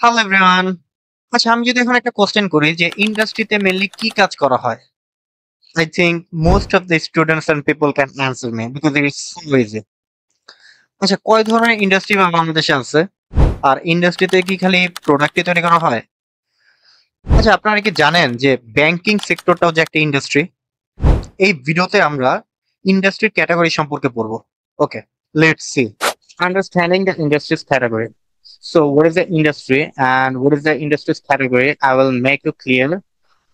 Hello everyone. আচ্ছা, আমি যদি এখন একটা কোশ্চেন করি যে ইন্ডাস্ট্রিতে মেইনলি কি কাজ করা হয়? I think most of the students and people can answer me because it is so easy. আচ্ছা, কয় ধরনের ইন্ডাস্ট্রি বাংলাদেশে আছে? আর ইন্ডাস্ট্রিতে কি খালি প্রোডাক্টই তৈরি করা হয়? আচ্ছা, আপনারা কি জানেন যে ব্যাংকিং সেক্টরটাও যে একটা ইন্ডাস্ট্রি? এই ভিডিওতে আমরা ইন্ডাস্ট্রির ক্যাটাগরি সম্পর্কে পড়বো। Okay, let's see. Understanding the industry's category. So, what is the industry and what is the industry's category? I will make you clear.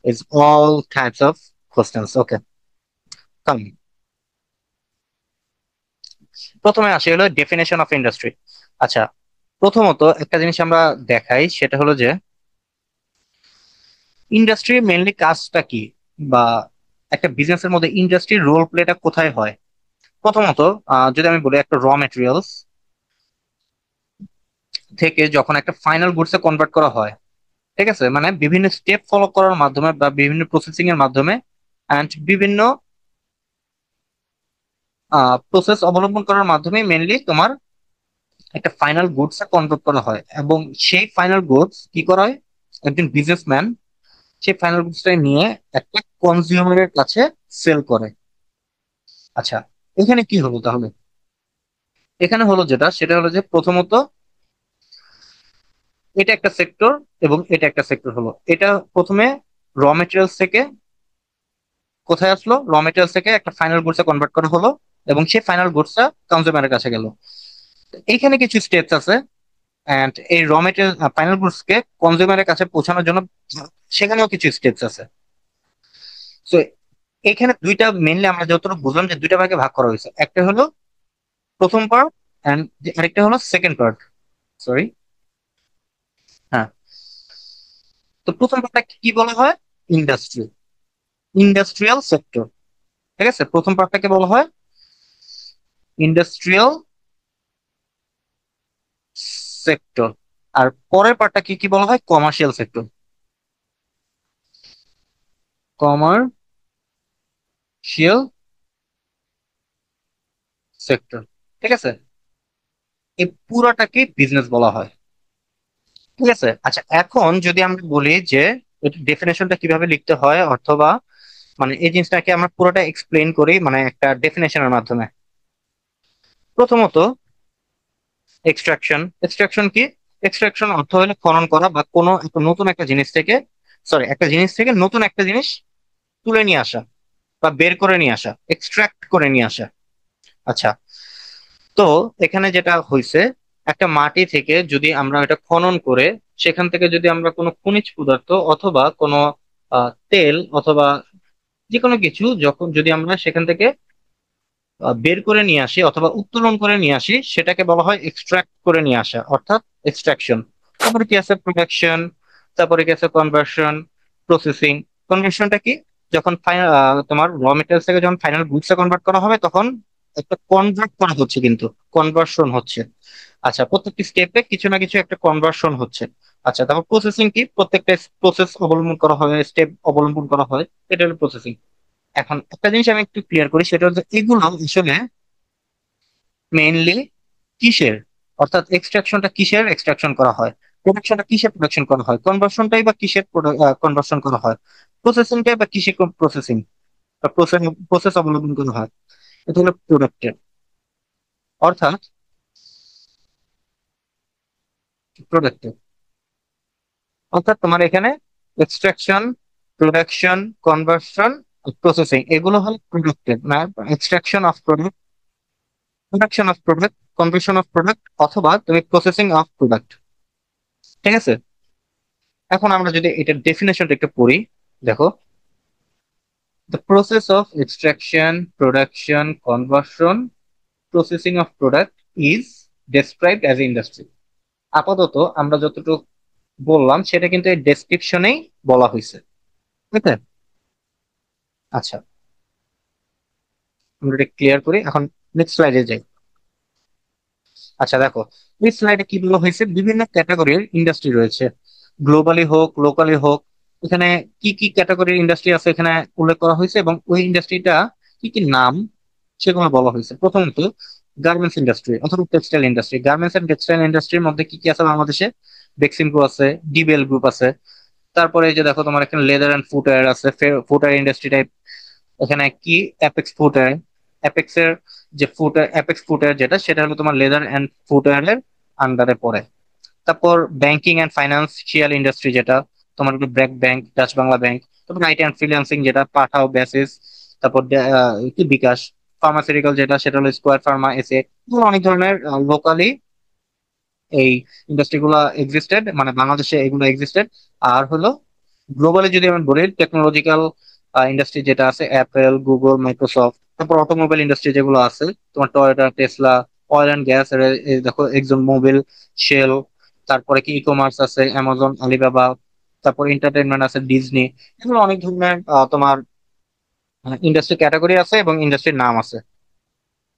It's all types of questions. Okay, come. প্রথমে আসি হলো definition of industry. আচ্ছা, প্রথমত একটা জিনিস আমরা দেখাই, সেটা হলো যে ইন্ডাস্ট্রি মেইনলি কাজটা কি, বা একটা বিজনেসের মধ্যে ইন্ডাস্ট্রির রোল প্লেটা কোথায় হয়। প্রথমত যদি আমি বলি, একটা র মেটেরিয়ালস থেকে যখন একটা ফাইনাল গুডসে কনভার্ট করা হয়, ঠিক আছে, মানে বিভিন্ন স্টেপ ফলো করার মাধ্যমে বা বিভিন্ন প্রসেসিং এর মাধ্যমে অ্যান্ড বিভিন্ন প্রসেস অবলম্বন করার মাধ্যমে মেনলি তোমার একটা ফাইনাল গুডস কনভার্ট করা হয়, এবং সেই ফাইনাল গুডস কি করা হয়, একজন বিজনেসম্যান সেই ফাইনাল গুডসটা নিয়ে একটা কনজিউমারের কাছে সেল করে। আচ্ছা, এখানে কি হলো তাহলে? এখানে হলো যেটা, সেটা হলো যে প্রথমত এটা একটা সেক্টর এবং এটা একটা সেক্টর হলো। এটা প্রথমে র মেটেরিয়ালস থেকে কোথায় আসলো, র মেটেরিয়ালস থেকে একটা ফাইনাল গুডসে কনভার্ট করা হলো, এবং সেই ফাইনাল গুডসটা কনজিউমারের কাছে গেল। এইখানে কিছু স্টেপস আছে, এন্ড এই র মেটেরিয়াল ফাইনাল গুডস কে কনজিউমারের কাছে পৌঁছানোর জন্য সেখানেও কিছু স্টেপস আছে। সো এখানে দুইটা মেইনলি আমরা যতটুকু বুঝলাম যে দুইটা ভাগে ভাগ করা হয়েছে, একটা হলো প্রথম পার্ট এন্ড আরেকটা হলো সেকেন্ড পার্ট। সরি, হ্যাঁ। তো প্রথম পার্টটা কি বলা হয়? Industry, industrial sector. ঠিক আছে, প্রথম পার্টটাকে বলা হয় ইন্ডাস্ট্রিয়াল সেক্টর। আর পরের পার্টটা কি কি বলা হয়? Commercial sector, commercial sector. ঠিক আছে, এই পুরাটাকে বিজনেস বলা হয়। ঠিক আছে, আচ্ছা, এখন যদি আমরা বলি যে ডেফিনেশনটা কিভাবে লিখতে হয়, অথবা মানে এই জিনিসটাকে আমরা পুরোটা এক্সপ্লেন করি মানে একটা ডেফিনেশনের মাধ্যমে। প্রথমত এক্সট্রাকশন। এক্সট্রাকশন কি? এক্সট্রাকশন অর্থ হলো খনন করা, বা কোনো একটা নতুন একটা জিনিস থেকে, সরি, একটা জিনিস থেকে নতুন একটা জিনিস তুলে নিয়ে আসা বা বের করে নিয়ে আসা, এক্সট্রাক্ট করে নিয়ে আসা। আচ্ছা, তো এখানে যেটা হয়েছে, একটা মাটি থেকে যদি আমরা এটা খনন করে সেখান থেকে যদি আমরা কোনো খনিজ পদার্থ অথবা কোনো তেল অথবা যে কোনো কিছু যখন যদি আমরা সেখান থেকে বের করে নিয়ে আসি অথবা উত্তোলন করে নিয়ে আসি, সেটাকে বলা হয় এক্সট্রাক্ট করে নিয়ে আসা, অর্থাৎ এক্সট্রাকশন। তারপরে কি আছে? প্রোডাকশন। তারপরে কি আছে? Conversion, processing. কনভার্সনটা কি? যখন তোমার র মেটেরিয়ালস থেকে যখন ফাইনাল গুডসে কনভার্ট করা হবে, তখন একটা কনভার্ট করা হচ্ছে, কিন্তু কনভার্সন হচ্ছে। আচ্ছা, প্রত্যেকটি স্টেপে কিছু না কিছু একটা কনভার্সন হচ্ছে। আচ্ছা, তারপর প্রসেসিং কি? প্রত্যেকটা প্রসেস অবলম্বন করা হয়, স্টেপ অবলম্বন করা হয়, এটা হলো প্রসেসিং। এখন একটা জিনিস আমি একটু ক্লিয়ার করি, সেটা হচ্ছে এগুলো আসলে মেইনলি কিসের, অর্থাৎ এক্সট্রাকশনটা কিসের এক্সট্রাকশন করা হয়, প্রোডাকশনটা কিসের প্রোডাকশন করা হয়, কনভার্সনটাই বা কিসের কনভার্সন করা হয়, প্রসেসিংটাই বা কিসের প্রসেসিং বা প্রসেস অবলম্বন করা হয়, এটা হলো প্রোডাক্টের। অর্থাৎ প্রোডাক্টের অর্থাৎ তোমার এখানে এক্সট্রাকশন, প্রোডাকশন, কনভার্সন, প্রসেসিং, এগুলো হলো প্রোডাক্টের, না extraction of product, production of product, conversion of product, অথবা তুমি প্রসেসিং অফ প্রোডাক্ট। ঠিক আছে, এখন আমরা যদি এটার ডেফিনেশনটা একটু পড়ি, দেখো, the process of extraction, production, conversion, processing of product is described as industry. আপাতত আমরা যতটুকু বললাম সেটা কিন্তু এই ডেসক্রিপশনেই বলা হয়েছে। ঠিক আছে, আচ্ছা, আমরা এটা ক্লিয়ার করি, এখন নেক্সট স্লাইডে যাই। আচ্ছা, দেখো, এই স্লাইডে কি বলা হয়েছে, বিভিন্ন ক্যাটাগরির ইন্ডাস্ট্রি রয়েছে, গ্লোবালি হোক লোকালি হোক। এখানে কি কি ক্যাটাগরির ইন্ডাস্ট্রি আছে এখানে উল্লেখ করা হয়েছে, এবং ওই ইন্ডাস্ট্রিটা কি কি নাম সেগুলো বলা হয়েছে। প্রথমত গার্মেন্টস ইন্ডাস্ট্রি অথবা textile industry. Garments and textile ইন্ডাস্ট্রির মধ্যে কি কি আছে বাংলাদেশে? বেক্সিমকো আছে, ডিবেল গ্রুপ আছে। তারপরে এই যে দেখো তোমার এখানে লেদার অ্যান্ড ফুটওয়্যার আছে, ফুটওয়্যার ইন্ডাস্ট্রি টাইপ। এখানে কি অ্যাপেক্স ফুটওয়্যার, অ্যাপেক্স এর যে ফুটওয়্যার, অ্যাপেক্স ফুটওয়্যার যেটা, সেটা হলো তোমার লেদার অ্যান্ড ফুটওয়্যার এর আন্ডারে পড়ে। তারপর ব্যাংকিং অ্যান্ড ফাইন্যান্সিয়াল ইন্ডাস্ট্রি যেটা, তোমার BRAC bank, Dutch Bangla bank. তারপর আইটি অ্যান্ড ফ্রিল্যান্সিং যেটা পাঠাও, বেসিস। তারপর কি বিকাশ। ফার্মাসিউটিক্যাল যেটা, সেটা হলো স্কোয়ার ফার্মা, এসে। অনেক ধরনের লোকালি এই ইন্ডাস্ট্রি গুলা এক্সিস্টেড, মানে বাংলাদেশে এগুলো এক্সিস্টেড। আর হলো গ্লোবালি যদি আমি বলি, টেকনোলজিক্যাল ইন্ডাস্ট্রি যেটা আছে, অ্যাপেল, গুগল, মাইক্রোসফট। তারপর অটোমোবাইল ইন্ডাস্ট্রি যেগুলো আছে, তোমার Toyota, Tesla. Oil and gas, দেখো এক্সন মোবিল, শেল। তারপরে কি ই কমার্স আছে, অ্যামাজন, আলিবাবা। তারপর এন্টারটেনমেন্ট আছে, ডিজনি। এগুলো অনেক ধরনের তোমার ইন্ডাস্ট্রি ক্যাটাগরি আছে এবং ইন্ডাস্ট্রির নাম আছে।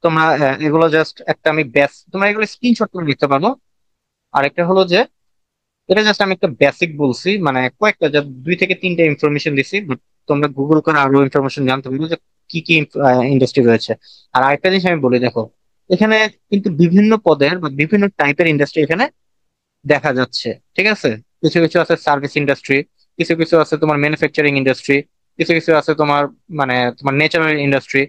তোমরা এগুলো জাস্ট একটা আমি ব্যাস, তোমরা এগুলো স্ক্রিনশট করে নিতে পারো। আরেকটা হলো যে, এটা জাস্ট আমি একটা বেসিক বলছি, মানে কয়েকটা যা 2 থেকে 3টা ইনফরমেশন দিছি, but তোমরা গুগল করে আরো ইনফরমেশন জানতে পারবে যে কি কি ইন্ডাস্ট্রি রয়েছে। আর আরেকটা জিনিস আমি বলি, দেখো এখানে কিন্তু বিভিন্ন পদের বা বিভিন্ন টাইপের ইন্ডাস্ট্রি এখানে দেখা যাচ্ছে। ঠিক আছে, কিছু কিছু আছে সার্ভিস ইন্ডাস্ট্রি, কিছু কিছু আছে তোমার ম্যানুফ্যাকচারিং ইন্ডাস্ট্রি, কিছু কিছু আছে তোমার মানে তোমার ন্যাচারাল ইন্ডাস্ট্রি।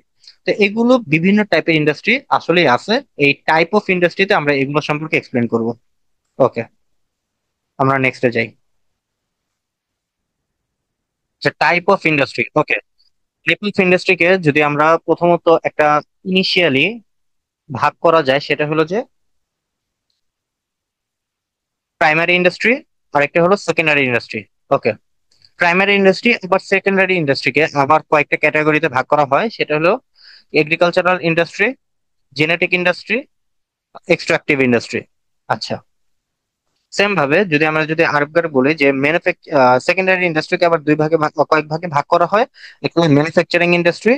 তো এগুলো বিভিন্ন টাইপের ইন্ডাস্ট্রি আসলেই আছে। এই টাইপ অফ ইন্ডাস্ট্রিতে আমরা এগুলো সম্পর্কে এক্সপ্লেন করব। ওকে, আমরা নেক্সটে যাই। Type of industry, okay. Type of ইন্ডাস্ট্রিকে যদি আমরা প্রথমত একটা ইনিশিয়ালি ভাগ করা যায়, সেটা হলো যে প্রাইমারি ইন্ডাস্ট্রি, আর একটা হলো secondary industry. Okay, primary industry আবার সেকেন্ডারি ইন্ডাস্ট্রিকে আবার কয়েকটা ক্যাটাগরিতে ভাগ করা হয়, সেটা হলো agricultural industry, genetic industry, extractive industry. আচ্ছা, সেম ভাবে যদি আরেকবার বলি যে সেকেন্ডারি ইন্ডাস্ট্রিকে আবার কয়েক ভাগে ভাগ করা হয়। একটা ম্যানুফ্যাকচারিং ইন্ডাস্ট্রি,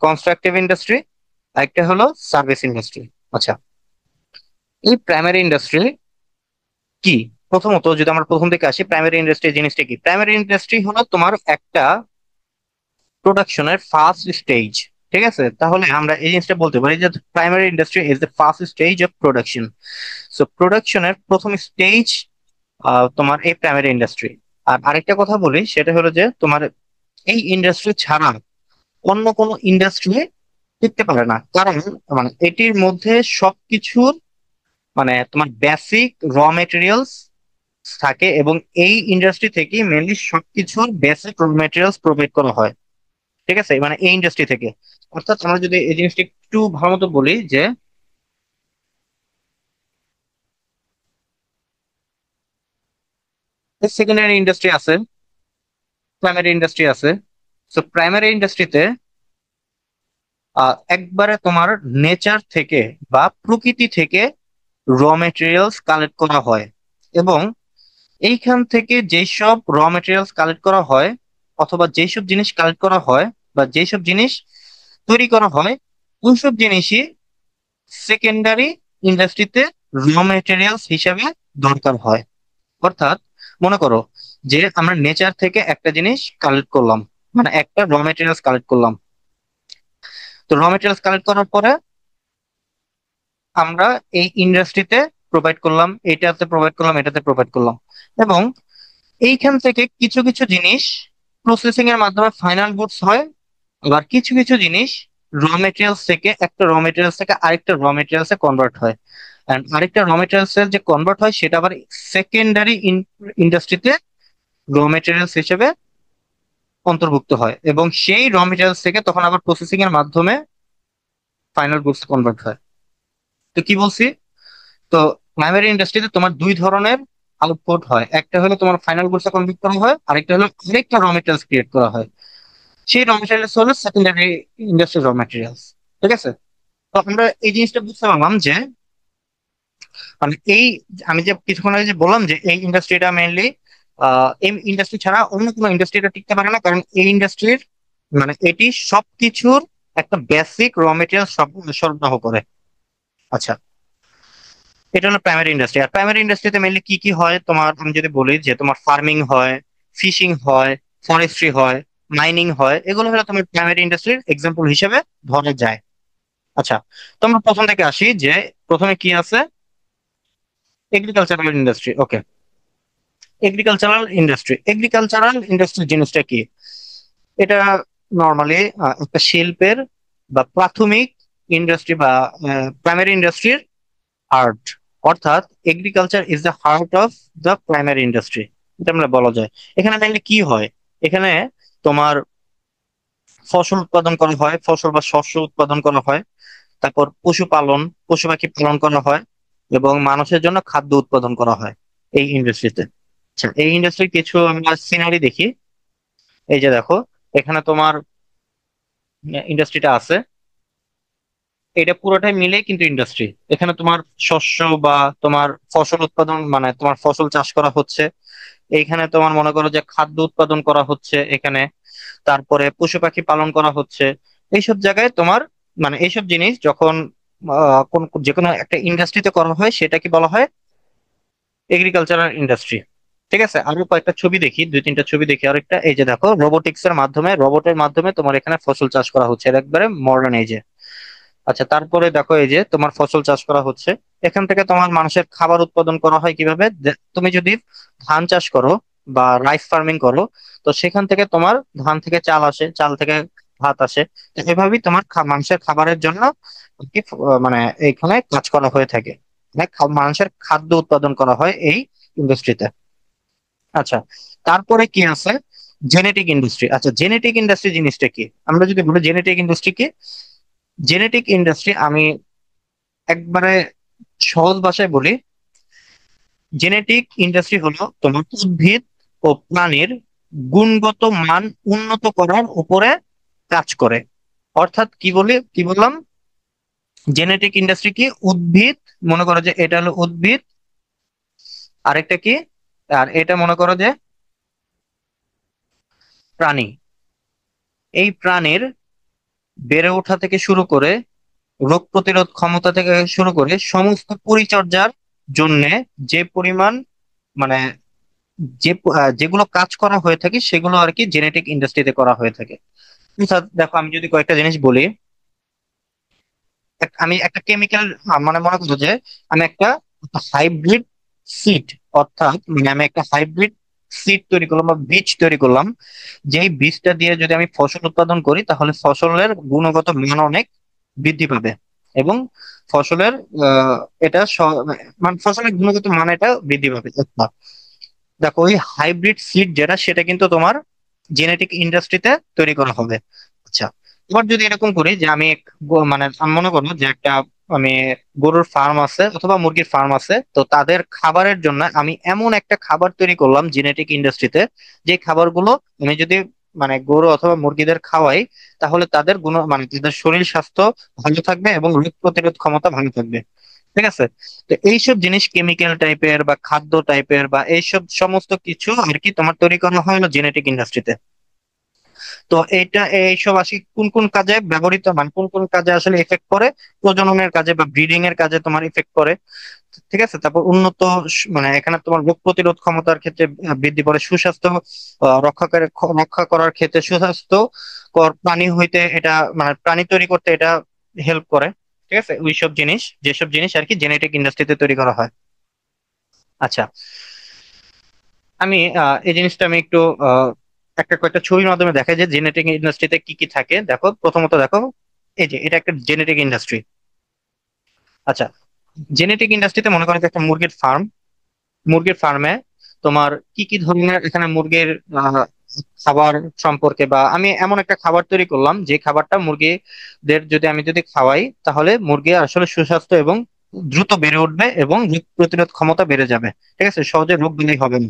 কনস্ট্রাকটিভ ইন্ডাস্ট্রি, একটা হলো সার্ভিস ইন্ডাস্ট্রি। আচ্ছা, এই প্রাইমারি ইন্ডাস্ট্রি কি? প্রথমত যদি আমরা প্রথম থেকে আসি, প্রাইমারি ইন্ডাস্ট্রি জিনিসটা কি? প্রাইমারি ইন্ডাস্ট্রি হলো তোমার একটা প্রোডাকশনের ফার্স্ট স্টেজ। ঠিক আছে, তাহলে আমরা এই জিনিসটা বলতে পারি যে primary industry is the first stage of production. So প্রোডাকশনের প্রথম স্টেজ তোমার এই প্রাইমারি ইন্ডাস্ট্রি। আর আরেকটা কথা বলি, সেটা হলো যে তোমার এই ইন্ডাস্ট্রি ছাড়া অন্য কোনো ইন্ডাস্ট্রি টিকতে পারে না, কারণ মানে এটির মধ্যে সবকিছুর মানে তোমার বেসিক র মেটেরিয়ালস থাকে, এবং এই ইন্ডাস্ট্রি থেকে মেনলি সবকিছুর বেসিক র মেটেরিয়ালস প্রোভাইড করা হয়। ঠিক আছে, মানে এই ইন্ডাস্ট্রি থেকে। অর্থাৎ আমরা যদি এই জিনিসটা একটু ভালো মতো বলি যে সেকেন্ডারি ইন্ডাস্ট্রি আছে, প্রাইমারি ইন্ডাস্ট্রি আছে। তো প্রাইমারি ইন্ডাস্ট্রিতে একবারে তোমার নেচার থেকে বা প্রকৃতি থেকে র মেটেরিয়ালস কালেক্ট করা হয়, এবং এইখান থেকে যেসব র মেটেরিয়ালস কালেক্ট করা হয়, অথবা যেসব জিনিস কালেক্ট করা হয়, বা যেসব জিনিস তৈরি করা হয়, ওইসব জিনিসই সেকেন্ডারি ইন্ডাস্ট্রিতে র মেটেরিয়ালস হিসেবে দরকার হয়। অর্থাৎ মনে করো যে আমরা নেচার থেকে একটা জিনিস কালেক্ট করলাম, মানে একটা র মেটেরিয়ালস কালেক্ট করলাম। তো র মেটেরিয়ালস কালেক্ট করার পরে আমরা এই ইন্ডাস্ট্রিতে প্রোভাইড করলাম, এটাতে প্রোভাইড করলাম, এটাতে প্রোভাইড করলাম। এবং এইখান থেকে কিছু কিছু জিনিস প্রসেসিং এর মাধ্যমে ফাইনাল গুডস হয়। আবার কিছু কিছু জিনিস র মেটেরিয়ালস থেকে, একটা র মেটেরিয়ালস থেকে আরেকটা র মেটেরিয়ালস এ কনভার্ট হয়। এন্ড আরেকটা র মেটেরিয়ালস এর যে কনভার্ট হয়, সেটা আবার সেকেন্ডারি ইন্ডাস্ট্রিতে র মেটেরিয়ালস হিসেবে অন্তর্ভুক্ত হয়, এবং সেই র মেটেরিয়ালস থেকে তখন আবার প্রসেসিং এর মাধ্যমে ফাইনাল গুডস কনভার্ট হয়। তো কি বলছি? তো প্রাইমারি ইন্ডাস্ট্রিতে তোমার দুই ধরনের আউটপুট হয়, একটা হলো তোমার ফাইনাল গুডস কনভার্ট করা হয়, আরেকটা হলো আরেকটা র মেটেরিয়ালস ক্রিয়েট করা হয়। সেই র মেটেরিয়ালস হলো সেকেন্ডারি ইন্ডাস্ট্রি র মেটেরিয়ালস। ঠিক আছে, তো আমরা এই জিনিসটা বুঝতে পারলাম যে মানে এই আমি যে কিছুক্ষণ আগে যে বললাম যে এই ইন্ডাস্ট্রিটা মেইনলি এই ইন্ডাস্ট্রি ছাড়া অন্য কোনো ইন্ডাস্ট্রিটা টিকতে পারে না, কারণ এই ইন্ডাস্ট্রির মানে এটি সবকিছুর একটা বেসিক র মেটেরিয়াল সব সরবরাহ করে। আচ্ছা, এটা হলো প্রাইমারি ইন্ডাস্ট্রি। আর প্রাইমারি ইন্ডাস্ট্রিতে মেইনলি কি কি হয় তোমার, আমি যদি বলি যে তোমার ফার্মিং হয়, ফিশিং হয়, ফরেস্ট্রি হয়, মাইনিং হয়, এগুলো হলো তোমার প্রাইমারি ইন্ডাস্ট্রির এক্সাম্পল হিসেবে ধরা যায়। আচ্ছা, তো আমরা প্রথম থেকে আসি যে প্রথমে কি আছে, এগ্রিকালচারাল ইন্ডাস্ট্রি। ওকে, এগ্রিকালচারাল ইন্ডাস্ট্রি জিনিসটা কি? এটা নর্মালি একটা শিল্পের বা প্রাথমিক ইন্ডাস্ট্রি বা প্রাইমারি ইন্ডাস্ট্রির হার্ট। অর্থাৎ agriculture is the heart of the primary industry, এটা আমরা বলা যায়। এখানে তাহলে কি হয়? এখানে তোমার ফসল উৎপাদন করা হয়, ফসল বা শস্য উৎপাদন করা হয়। তারপর পশুপালন, পশু পাখি পালন করা হয়, এবং মানুষের জন্য খাদ্য উৎপাদন করা হয় এই ইন্ডাস্ট্রিতে। আচ্ছা, এই ইন্ডাস্ট্রির কিছু আমরা সিনারি দেখি। এই যে দেখো, এখানে তোমার ইন্ডাস্ট্রিটা আছে, এটা পুরোটাই মিলে কিন্তু ইন্ডাস্ট্রি। এখানে তোমার শস্য বা তোমার ফসল উৎপাদন, মানে তোমার ফসল চাষ করা হচ্ছে। এইখানে তোমার মনে করো যে খাদ্য উৎপাদন করা হচ্ছে এখানে। তারপরে পশু পাখি পালন করা হচ্ছে। এইসব জায়গায় তোমার, মানে এইসব জিনিস যখন কোন যে কোনো একটা ইন্ডাস্ট্রিতে করা হয় সেটা কি বলা হয়? Agricultural industry. ঠিক আছে, আরো কয়েকটা ছবি দেখি, দুই তিনটা ছবি দেখি। আরেকটা, এই যে দেখো, রোবোটিক্স এর মাধ্যমে, রোবটের মাধ্যমে তোমার এখানে ফসল চাষ করা হচ্ছে, এটা একবারে মডার্ন এজে। আচ্ছা, তারপরে দেখো, এই যে তোমার ফসল চাষ করা হচ্ছে। এখান থেকে তোমার মানুষের খাবার উৎপাদন করা হয় কিভাবে? তুমি যদি ধান চাষ করো বা রাইস ফার্মিং করো, তো সেখান থেকে তোমার ধান থেকে চাল আসে, চাল থেকে ভাত আসে। তো এভাবেই তোমার মানুষের খাবারের জন্য কি মানে এখানে কাজ করা হয়ে থাকে। মানে মানুষের খাদ্য উৎপাদন করা হয় এই ইন্ডাস্ট্রিতে। আচ্ছা, তারপরে কি আছে? Genetic industry. আচ্ছা, জেনেটিক ইন্ডাস্ট্রি জিনিসটা কি? আমরা যদি বলি জেনেটিক ইন্ডাস্ট্রি কি, জেনেটিক ইন্ডাস্ট্রি আমি একবারে সহজ ভাষায় বলি, জেনেটিক ইন্ডাস্ট্রি হলো তোমার উদ্ভিদ ও প্রাণীর গুণগত মান উন্নত করার উপরে কাজ করে। অর্থাৎ কি বললাম? জেনেটিক ইন্ডাস্ট্রি কি? উদ্ভিদ, মনে করো যে এটা হলো উদ্ভিদ, আরেকটা কি, আর এটা মনে করো যে প্রাণী। এই প্রাণীর বেড়ে ওঠা থেকে শুরু করে, রোগ প্রতিরোধ ক্ষমতা থেকে শুরু করে, সমস্ত পরিচর্যার জন্য যে পরিমাণ, মানে যেগুলো কাজ করা হয়ে থাকে সেগুলো আর কি জেনেটিক ইন্ডাস্ট্রিতে করা হয়ে থাকে। অর্থাৎ দেখো, আমি যদি কয়েকটা জিনিস বলি, আমি একটা কেমিক্যাল, মানে মনে করো যে আমি একটা হাইব্রিড সিড, অর্থাৎ মানে আমি একটা হাইব্রিড সিড তৈরি করলাম বা বীজ তৈরি করলাম। যেই বীজটা দিয়ে যদি আমি ফসল উৎপাদন করি, তাহলে ফসলের গুণগত মান অনেক বৃদ্ধি পাবে, এবং ফসলের আহ, এটা মানে ফসলের গুণগত মান এটা বৃদ্ধি পাবে। দেখো, ওই হাইব্রিড সিড যেটা, সেটা কিন্তু তোমার জেনেটিক ইন্ডাস্ট্রিতে তৈরি করা হবে। আচ্ছা, এবার যদি এরকম করি যে আমি মানে আমি মনে করবো যে একটা, আমি গরুর ফার্ম আছে অথবা মুরগির ফার্ম আছে, তো তাদের খাবারের জন্য আমি এমন একটা খাবার তৈরি করলাম জেনেটিক ইন্ডাস্ট্রিতে, যে খাবারগুলো আমি যদি মানে গরু অথবা মুরগিদের খাওয়াই, তাহলে তাদের মানে তাদের শরীর স্বাস্থ্য ভালো থাকবে এবং রোগ প্রতিরোধ ক্ষমতা ভালো থাকবে। ঠিক আছে? তো এইসব জিনিস কেমিক্যাল টাইপের বা খাদ্য টাইপের বা এইসব সমস্ত কিছু আর কি তোমার তৈরি করা হয় হলো জেনেটিক ইন্ডাস্ট্রিতে। তো এইটা, এইসব আসি কোন কোন কাজে ব্যবহৃত, মানে কোন কোন কাজে আসলে এফেক্ট করে? প্রজননের কাজে বা ব্রিডিং এর কাজে তোমার ইফেক্ট করে। ঠিক আছে, তারপর উন্নত মানে এখানে তোমার রোগ প্রতিরোধ ক্ষমতার ক্ষেত্রে বৃদ্ধি করে, সুস্বাস্থ্য রক্ষা করার ক্ষেত্রে, সুস্বাস্থ্য প্রাণী হইতে এটা, মানে প্রাণী তৈরি করতে এটা হেল্প করে। ঠিক আছে, ওইসব জিনিস, যেসব জিনিস আর কি জেনেটিক ইন্ডাস্ট্রিতে তৈরি করা হয়। আচ্ছা, আমি এই জিনিসটা আমি একটু আহ, একটা কয়েকটা ছবির মাধ্যমে দেখাই যে জেনেটিক ইন্ডাস্ট্রিতে কি কি থাকে। দেখো, প্রথমত দেখো, এই যে এটা একটা জেনেটিক ইন্ডাস্ট্রি। আচ্ছা, জেনেটিক ইন্ডাস্ট্রিতে মনে করেন যে একটা মুরগির ফার্ম, মুরগির ফার্মে তোমার কি কি ধরনের এখানে মুরগির খাবার সম্পর্কে, বা আমি এমন একটা খাবার তৈরি করলাম যে খাবারটা মুরগিদের যদি খাওয়াই, তাহলে মুরগি আসলে সুস্বাস্থ্য এবং দ্রুত বেড়ে উঠবে এবং রোগ প্রতিরোধ ক্ষমতা বেড়ে যাবে। ঠিক আছে, সহজে রোগ বিলাই হবে না।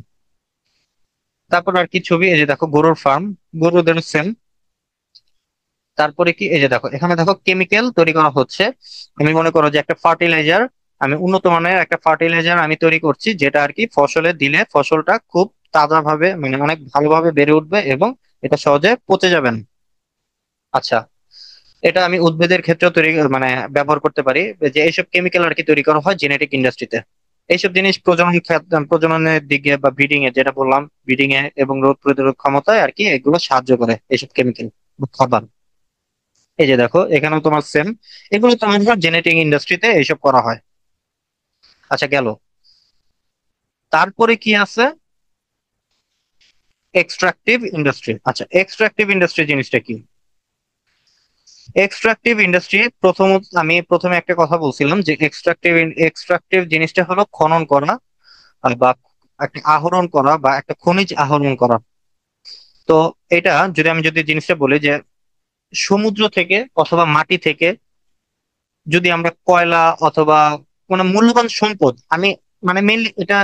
তারপর আর কি ছবি, এই যে দেখো গরুর ফার্ম, গরুদের সেম। তারপরে কি, এই যে দেখো, এখানে দেখো কেমিক্যাল তৈরি করা হচ্ছে। আমি মনে করো যে একটা ফার্টিলাইজার, আমি উন্নত মানের একটা ফার্টিলাইজার আমি তৈরি করছি, যেটা আর কি ফসলে দিলে ফসলটা খুব তাজা ভাবে, মানে অনেক ভালোভাবে বেড়ে উঠবে এবং এটা সহজে পচে যাবে না। আচ্ছা, এটা আমি উদ্ভিদের ক্ষেত্রেও তৈরি, মানে ব্যবহার করতে পারি। যে এইসব কেমিক্যাল আর কি তৈরি করা হয় জেনেটিক ইন্ডাস্ট্রিতে। এইসব জিনিস প্রজননের দিকে বা ব্রিডিং এ, যেটা বললাম, ব্রিডিং এ এবং রোগ প্রতিরোধ ক্ষমতায় আর কি এগুলো সাহায্য করে এইসব কেমিক্যাল খাবার। এই যে দেখো, এখানেও তোমার সেম, এগুলো তোমার জেনেটিক ইন্ডাস্ট্রিতে এইসব করা হয়। আচ্ছা, গেল। তারপরে কি আছে? এক্সট্রাকটিভ ইন্ডাস্ট্রি। আচ্ছা, এক্সট্রাকটিভ ইন্ডাস্ট্রি জিনিসটা কি? এক্সট্রাকটিভ ইন্ডাস্ট্রি, প্রথমত আমি প্রথমে একটা কথা বলছিলাম যে এক্সট্রাকটিভ জিনিসটা হলো খনন করা, বা একটা আহরণ করা, বা একটা খনিজ আহরণ করা। তো এটা যদি জিনিসটা বলি যে সমুদ্র থেকে অথবা মাটি থেকে যদি আমরা কয়লা অথবা কোনো মূল্যবান সম্পদ, আমি মানে মেনলি এটা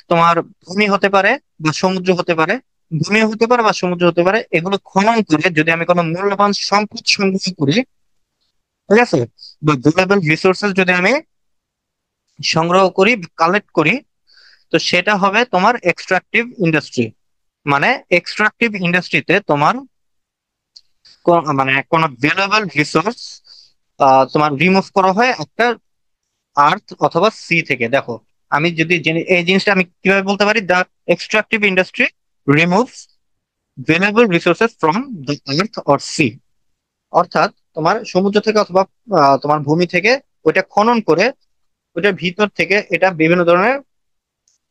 তোমার ভূমি হতে পারে বা সমুদ্র হতে পারে, ভূমি হতে পারে বা সমুদ্র হতে পারে, এগুলো খনন করে যদি আমি কোনো মূল্যবান সম্পদ সংগ্রহ করি, ঠিক আছে, বা ভ্যালুয়েবল রিসোর্সেস যদি আমি সংগ্রহ করি, কালেক্ট করি, তো সেটা হবে তোমার এক্সট্রাকটিভ ইন্ডাস্ট্রি। মানে এক্সট্রাকটিভ ইন্ডাস্ট্রিতে তোমার মানে কোনো ভ্যালুয়েবল রিসোর্স তোমার রিমুভ করা হয় একটা আর্থ অথবা সি থেকে। দেখো, আমি যদি এই জিনিসটা আমি কিভাবে বলতে পারি, the extractive industry removes valuable resources from the earth or sea. অর্থাৎ তোমার সমুদ্র থেকে অথবা তোমার ভূমি থেকে ওইটা খনন করে ওইটার ভিতর থেকে এটা বিভিন্ন ধরনের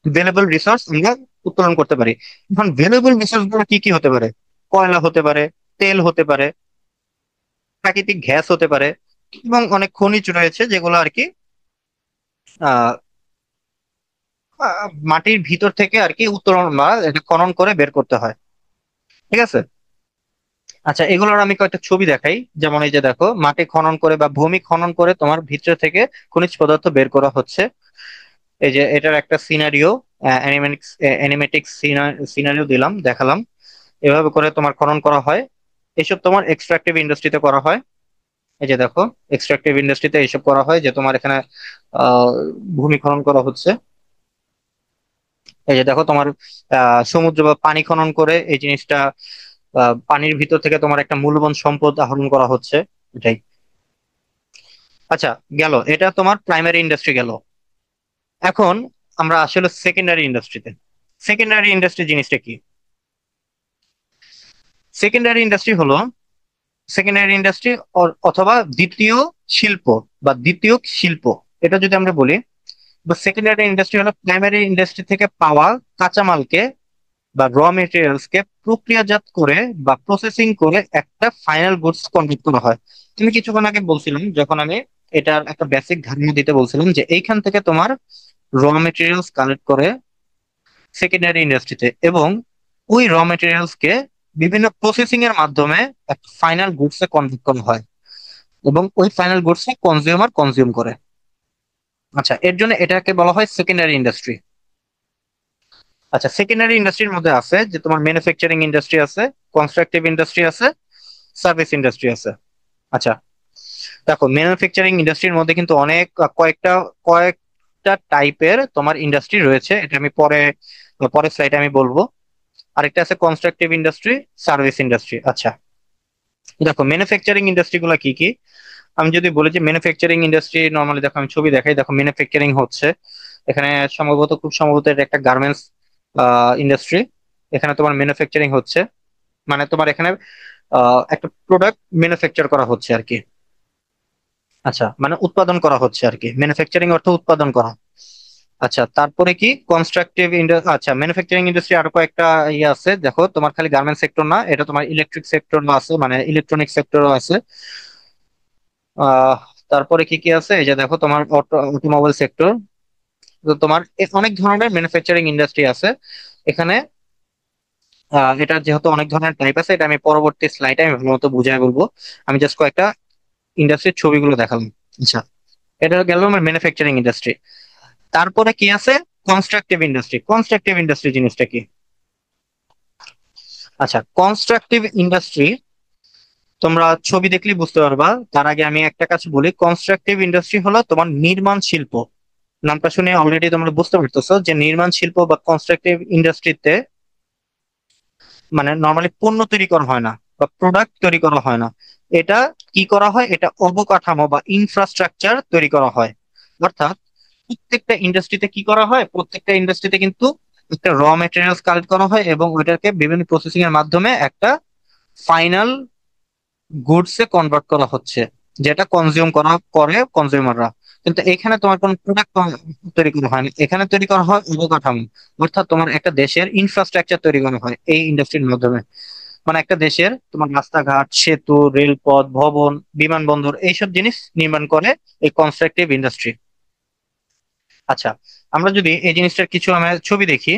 ভ্যালুয়েবল রিসোর্স আমরা উত্তোলন করতে পারি। এখন ভ্যালুয়েবল রিসোর্স গুলো কি কি হতে পারে? কয়লা হতে পারে, তেল হতে পারে, প্রাকৃতিক গ্যাস হতে পারে, এবং অনেক খনিজ রয়েছে যেগুলো আর কি আহ মাটির ভিতর থেকে আর কি উত্তোলন বা এটা খনন করে বের করতে হয়। ঠিক আছে। আচ্ছা, এগুলোর আমি কয়েকটা ছবি দেখাই। যেমন এই যে দেখো, মাটি খনন করে বা ভূমি খনন করে তোমার ভিতর থেকে খনিজ পদার্থ বের করা হচ্ছে। এই যে এটার একটা সিনারিও, অ্যানিমেটিক সিনারিও দিলাম, দেখালাম। এভাবে করে তোমার খনন করা হয়। এসব তোমার এক্সট্রাকটিভ ইন্ডাস্ট্রিতে করা হয়। এই যে দেখো, এক্সট্রাকটিভ ইন্ডাস্ট্রিতে এইসব করা হয় যে তোমার এখানে আহ ভূমি খনন করা হচ্ছে। এই যে দেখো তোমার সমুদ্র বা পানি খনন করে এই জিনিসটা পানির ভিতর থেকে তোমার একটা মূল্যবান সম্পদ আহরণ করা হচ্ছে। এটাই। আচ্ছা, গেল এটা তোমার প্রাইমারি ইন্ডাস্ট্রি গেল। এখন আমরা আসলে সেকেন্ডারি ইন্ডাস্ট্রিতে। সেকেন্ডারি ইন্ডাস্ট্রি জিনিসটা কি? সেকেন্ডারি ইন্ডাস্ট্রি হলো সেকেন্ডারি ইন্ডাস্ট্রি অথবা দ্বিতীয় শিল্প বা দ্বিতীয় শিল্প, এটা যদি আমরা বলি। বা সেকেন্ডারি ইন্ডাস্ট্রি হলো প্রাইমারি ইন্ডাস্ট্রি থেকে পাওয়া কাঁচামালকে বা র মেটেরিয়ালস কে প্রক্রিয়াজাত করে বা প্রসেসিং করে একটা ফাইনাল গুডস কনভার্ট করা হয়। তুমি কিছুক্ষণ আগে বলছিলাম, যখন আমি এটার একটা বেসিক ধারণা দিতে বলছিলাম, যে এইখান থেকে তোমার র মেটেরিয়ালস কালেক্ট করে সেকেন্ডারি ইন্ডাস্ট্রিতে, এবং ওই র মেটেরিয়ালস কে বিভিন্ন প্রসেসিং এর মাধ্যমে একটা ফাইনাল গুডস এ কনভার্ট করা হয়, এবং ওই ফাইনাল গুডস এ কনজিউমার কনজিউম করে। আচ্ছা, এর জন্য এটাকে বলা হয় সেকেন্ডারি ইন্ডাস্ট্রি। আচ্ছা, সেকেন্ডারি ইন্ডাস্ট্রির মধ্যে আছে যে তোমার ম্যানুফ্যাকচারিং ইন্ডাস্ট্রি আছে, কনস্ট্রাকটিভ ইন্ডাস্ট্রি আছে, সার্ভিস ইন্ডাস্ট্রি আছে। আচ্ছা, দেখো, ম্যানুফ্যাকচারিং ইন্ডাস্ট্রির মধ্যে কিন্তু অনেক কয়েকটা টাইপের তোমার ইন্ডাস্ট্রি রয়েছে। এটা আমি পরের স্লাইডে আমি বলবো। আরেকটা আছে কনস্ট্রাকটিভ ইন্ডাস্ট্রি, সার্ভিস ইন্ডাস্ট্রি। আচ্ছা, দেখো ম্যানুফ্যাকচারিং ইন্ডাস্ট্রি গুলো কি কি। আমি যদি বলি যে ম্যানুফ্যাকচারিং ইন্ডাস্ট্রি, নর্মালি দেখো আমি ছবি দেখাই, দেখো ম্যানুফ্যাকচারিং হচ্ছে এখানে খুব সম্ভবত এটা একটা গার্মেন্টস ইন্ডাস্ট্রি। এখানে তোমার ম্যানুফ্যাকচারিং হচ্ছে, মানে তোমার এখানে একটা প্রোডাক্ট ম্যানুফ্যাকচার করা হচ্ছে আর কি। আচ্ছা, মানে উৎপাদন করা হচ্ছে আর কি, ম্যানুফ্যাকচারিং অর্থ উৎপাদন করা। আচ্ছা, তারপরে কি কনস্ট্রাকটিভ ইন্ডাস্ট্রি। আচ্ছা, ম্যানুফ্যাকচারিং ইন্ডাস্ট্রি আরো কয়েকটা ইয়ে আছে। দেখো, তোমার খালি গার্মেন্টস সেক্টর না, এটা তোমার ইলেকট্রিক সেক্টরও আছে, মানে ইলেকট্রনিক সেক্টরও আছে। আহ তারপরে কি কি আছে, এই যে দেখো তোমার অটোমোবাইল সেক্টর। তো তোমার অনেক ধরনের ম্যানুফ্যাকচারিং ইন্ডাস্ট্রি আছে এখানে। এটা যেহেতু অনেক ধরনের টাইপ আছে, এটা আমি পরবর্তী স্লাইডে আমি ভালো মতো বুঝাই বলবো। আমি জাস্ট কয়েকটা ইন্ডাস্ট্রির ছবিগুলো দেখালাম। আচ্ছা, এটা গেল আমার ম্যানুফ্যাকচারিং ইন্ডাস্ট্রি। তারপরে কি আছে? Constructive industry. কনস্ট্রাকটিভ ইন্ডাস্ট্রি জিনিসটা কি? আচ্ছা, কনস্ট্রাকটিভ ইন্ডাস্ট্রি তোমরা ছবি দেখলেই বুঝতে পারবা। তার আগে আমি একটা কাজ বলি, কনস্ট্রাকটিভ ইন্ডাস্ট্রি হলো তোমার নির্মাণ শিল্প। নামটা শুনে অলরেডি তোমরা বুঝতে পারতেছো যে নির্মাণ শিল্প বা কনস্ট্রাকটিভ ইন্ডাস্ট্রিতে মানে নর্মালি পণ্য তৈরি করা হয় না বা প্রোডাক্ট তৈরি করা হয় না। এটা কি করা হয়, এটা অবকাঠামো বা ইনফ্রাস্ট্রাকচার তৈরি করা হয়। অর্থাৎ প্রত্যেকটা ইন্ডাস্ট্রিতে কি করা হয়, প্রত্যেকটা ইন্ডাস্ট্রিতে কিন্তু একটা র মেটেরিয়ালস কালেক্ট করা হয়, এবং ওইটাকে বিভিন্ন প্রসেসিং এর মাধ্যমে একটা ফাইনাল গুডস এ কনভার্ট করা হচ্ছে, যেটা কনজিউম করে কনজিউমাররা। কিন্তু এখানে তোমার কোনো প্রোডাক্ট তৈরি করা হয় না, এখানে তৈরি করা হয় অবকাঠামো। অর্থাৎ তোমার একটা দেশের ইনফ্রাস্ট্রাকচার তৈরি করা হয় এই ইন্ডাস্ট্রির মাধ্যমে। মানে একটা দেশের তোমার রাস্তাঘাট, সেতু, রেলপথ, ভবন, বিমানবন্দর এইসব জিনিস নির্মাণ করে এই কনস্ট্রাকটিভ ইন্ডাস্ট্রি। আচ্ছা, আমরা যদি এই জিনিসটার কিছু আমরা ছবি দেখি,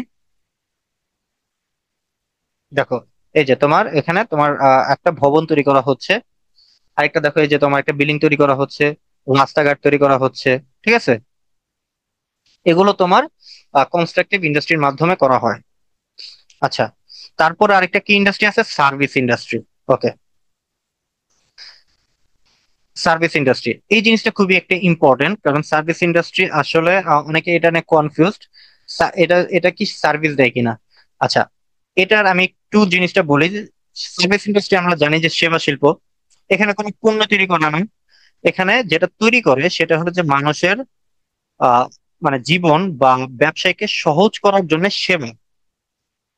দেখো এই যে তোমার এখানে তোমার একটা ভবন তৈরি করা হচ্ছে, আরেকটা দেখো এই যে তোমার একটা বিল্ডিং তৈরি করা হচ্ছে, রাস্তাঘাট তৈরি করা হচ্ছে, ঠিক আছে? এগুলো তোমার কনস্ট্রাকটিভ ইন্ডাস্ট্রির মাধ্যমে করা হয়। আচ্ছা, তারপরে আরেকটা কি ইন্ডাস্ট্রি আছে? Service industry. Okay, service industry এই জিনিসটা খুবই একটা ইম্পর্টেন্ট, কারণ সার্ভিস ইন্ডাস্ট্রি আসলে অনেকে এটা নিয়ে কনফিউজড, এটা এটা কি সার্ভিস দেয় কিনা। আচ্ছা, এটার আমি একটু জিনিসটা বলি। সার্ভিস ইন্ডাস্ট্রি আমরা জানি যে সেবা শিল্প, এখানে কোনো পণ্য তৈরি করা নয়। এখানে যেটা তৈরি করে সেটা হলো যে মানুষের আহ মানে জীবন বা ব্যবসায়কে সহজ করার জন্য সেবা।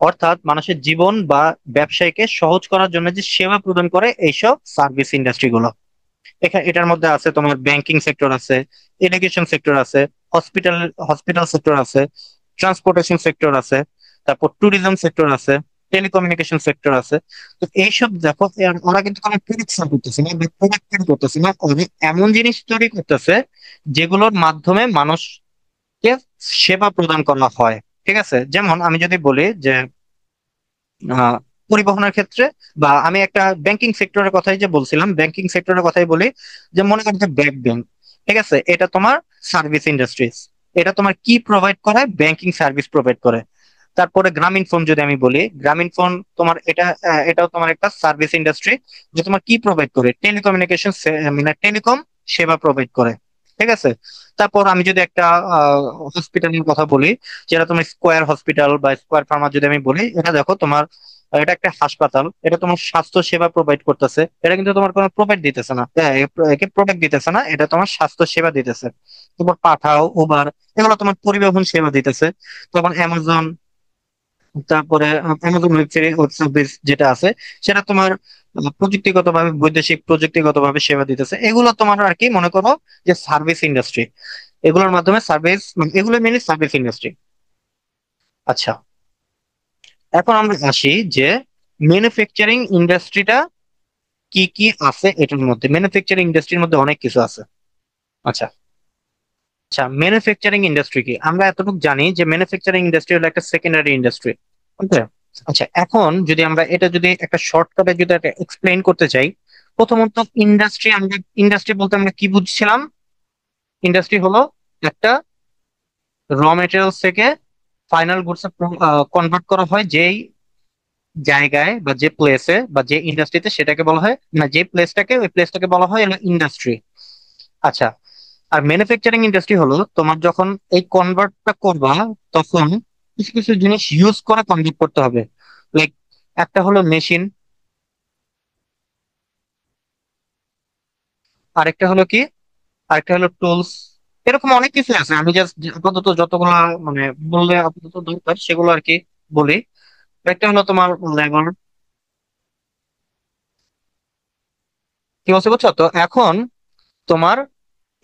অর্থাৎ মানুষের জীবন বা ব্যবসায়কে সহজ করার জন্য যে সেবা প্রদান করে এইসব সার্ভিস ইন্ডাস্ট্রি গুলো। এখানে এটার মধ্যে আছে তোমার ব্যাংকিং সেক্টর আছে, এডুকেশন সেক্টর আছে, হসপিটাল হসপিটাল সেক্টর আছে, ট্রান্সপোর্টেশন সেক্টর আছে, তারপর ট্যুরিজম সেক্টর আছে, টেলিকমিউনিকেশন সেক্টর আছে। তো এইসব দেখো ওরা কিন্তু কোনো প্রোডাকশন করতেছে না বা প্রোডাক্ট তৈরি করতেছে না, ওরা এমন জিনিস তৈরি করতেছে যেগুলোর মাধ্যমে মানুষকে সেবা প্রদান করা হয়। ঠিক আছে, যেমন আমি যদি বলি যে আহ, পরিবহনের ক্ষেত্রে, বা আমি একটা ব্যাংকিং সেক্টরের কথাই যে বলছিলাম, ব্যাংকিং সেক্টরের কথাই বলি, যে মনে করো যে ব্র্যাক ব্যাংক, ঠিক আছে, এটা তোমার সার্ভিস ইন্ডাস্ট্রিজ। এটা তোমার কি প্রোভাইড করে? ব্যাংকিং সার্ভিস প্রোভাইড করে। তারপরে গ্রামীণ ফোন যদি আমি বলি, গ্রামীণ ফোন তোমার এটাও তোমার একটা সার্ভিস ইন্ডাস্ট্রি, যে তোমার কি প্রোভাইড করে? টেলিকমিউনিকেশন, মানে টেলিকম সেবা প্রোভাইড করে। ঠিক আছে। তারপর আমি যদি একটা হসপিটালের কথা বলি, যেটা তোমার স্কোয়ার হসপিটাল বা স্কোয়ার ফার্মা যদি আমি বলি, এটা দেখো তোমার এটা একটা হাসপাতাল, এটা তোমার স্বাস্থ্য সেবা প্রোভাইড করতেছে। এটা কিন্তু তোমার কোনো প্রোভাইড দিতেছে না, একে প্রোডাক্ট দিতেছে না, এটা তোমার স্বাস্থ্য সেবা দিতেছে। তোমার পাঠাও, উবার, এগুলো তোমার পরিবহন সেবা দিতেছে। তখন অ্যামাজন, তারপরে অ্যামাজন ওয়েব সার্ভিস যেটা আছে, সেটা তোমার প্রযুক্তিগতভাবে, বৈদেশিক প্রযুক্তিগতভাবে সেবা দিতেছে। এগুলো তোমার আর কি মনে করো যে সার্ভিস ইন্ডাস্ট্রি, এগুলোর মাধ্যমে সার্ভিস, এগুলো মেনলি সার্ভিস ইন্ডাস্ট্রি। আচ্ছা, এখন আমরা আসি যে ম্যানুফ্যাকচারিং ইন্ডাস্ট্রিটা কি কি আছে এটার মধ্যে। ম্যানুফ্যাকচারিং ইন্ডাস্ট্রির মধ্যে অনেক কিছু আছে। আচ্ছা, আচ্ছা, ম্যানুফ্যাকচারিং ইন্ডাস্ট্রি কি? আমরা এতটুকু জানি যে ম্যানুফ্যাকচারিং ইন্ডাস্ট্রি হলো একটা সেকেন্ডারি ইন্ডাস্ট্রি। ওকে। আচ্ছা, এখন যদি আমরা এটা যদি একটা শর্টকাটে যদি একটা এক্সপ্লেইন করতে চাই, প্রথমত ইন্ডাস্ট্রি, আমরা ইন্ডাস্ট্রি বলতে আমরা কি বুঝছিলাম? ইন্ডাস্ট্রি হলো একটা র মেটেরিয়ালস থেকে ফাইনাল গুডসে কনভার্ট করা হয় যেই জায়গায় বা যে প্লেসে বা যে ইন্ডাস্ট্রিতে, সেটাকে বলা হয়, না যে প্লেসটাকে, ওই প্লেসটাকে বলা হয় হলো ইন্ডাস্ট্রি। আচ্ছা, আর ম্যানুফ্যাকচারিং ইন্ডাস্ট্রি হলো তোমার যখন এই কনভার্টটা করবা, তখন কিছু কিছু জিনিস ইউজ করে কনভার্ট করতে হবে। লাইক একটা হলো মেশিন, আরেকটা হলো কি, আরেকটা হলো টুলস। এরকম অনেক কিছু আছে, আমি জাস্ট আপাতত যতগুলা মানে বললে আপাতত দরকার সেগুলো আর কি বলি। একটা হলো তোমার লেবার। কি বলছে বুঝছো তো? এখন তোমার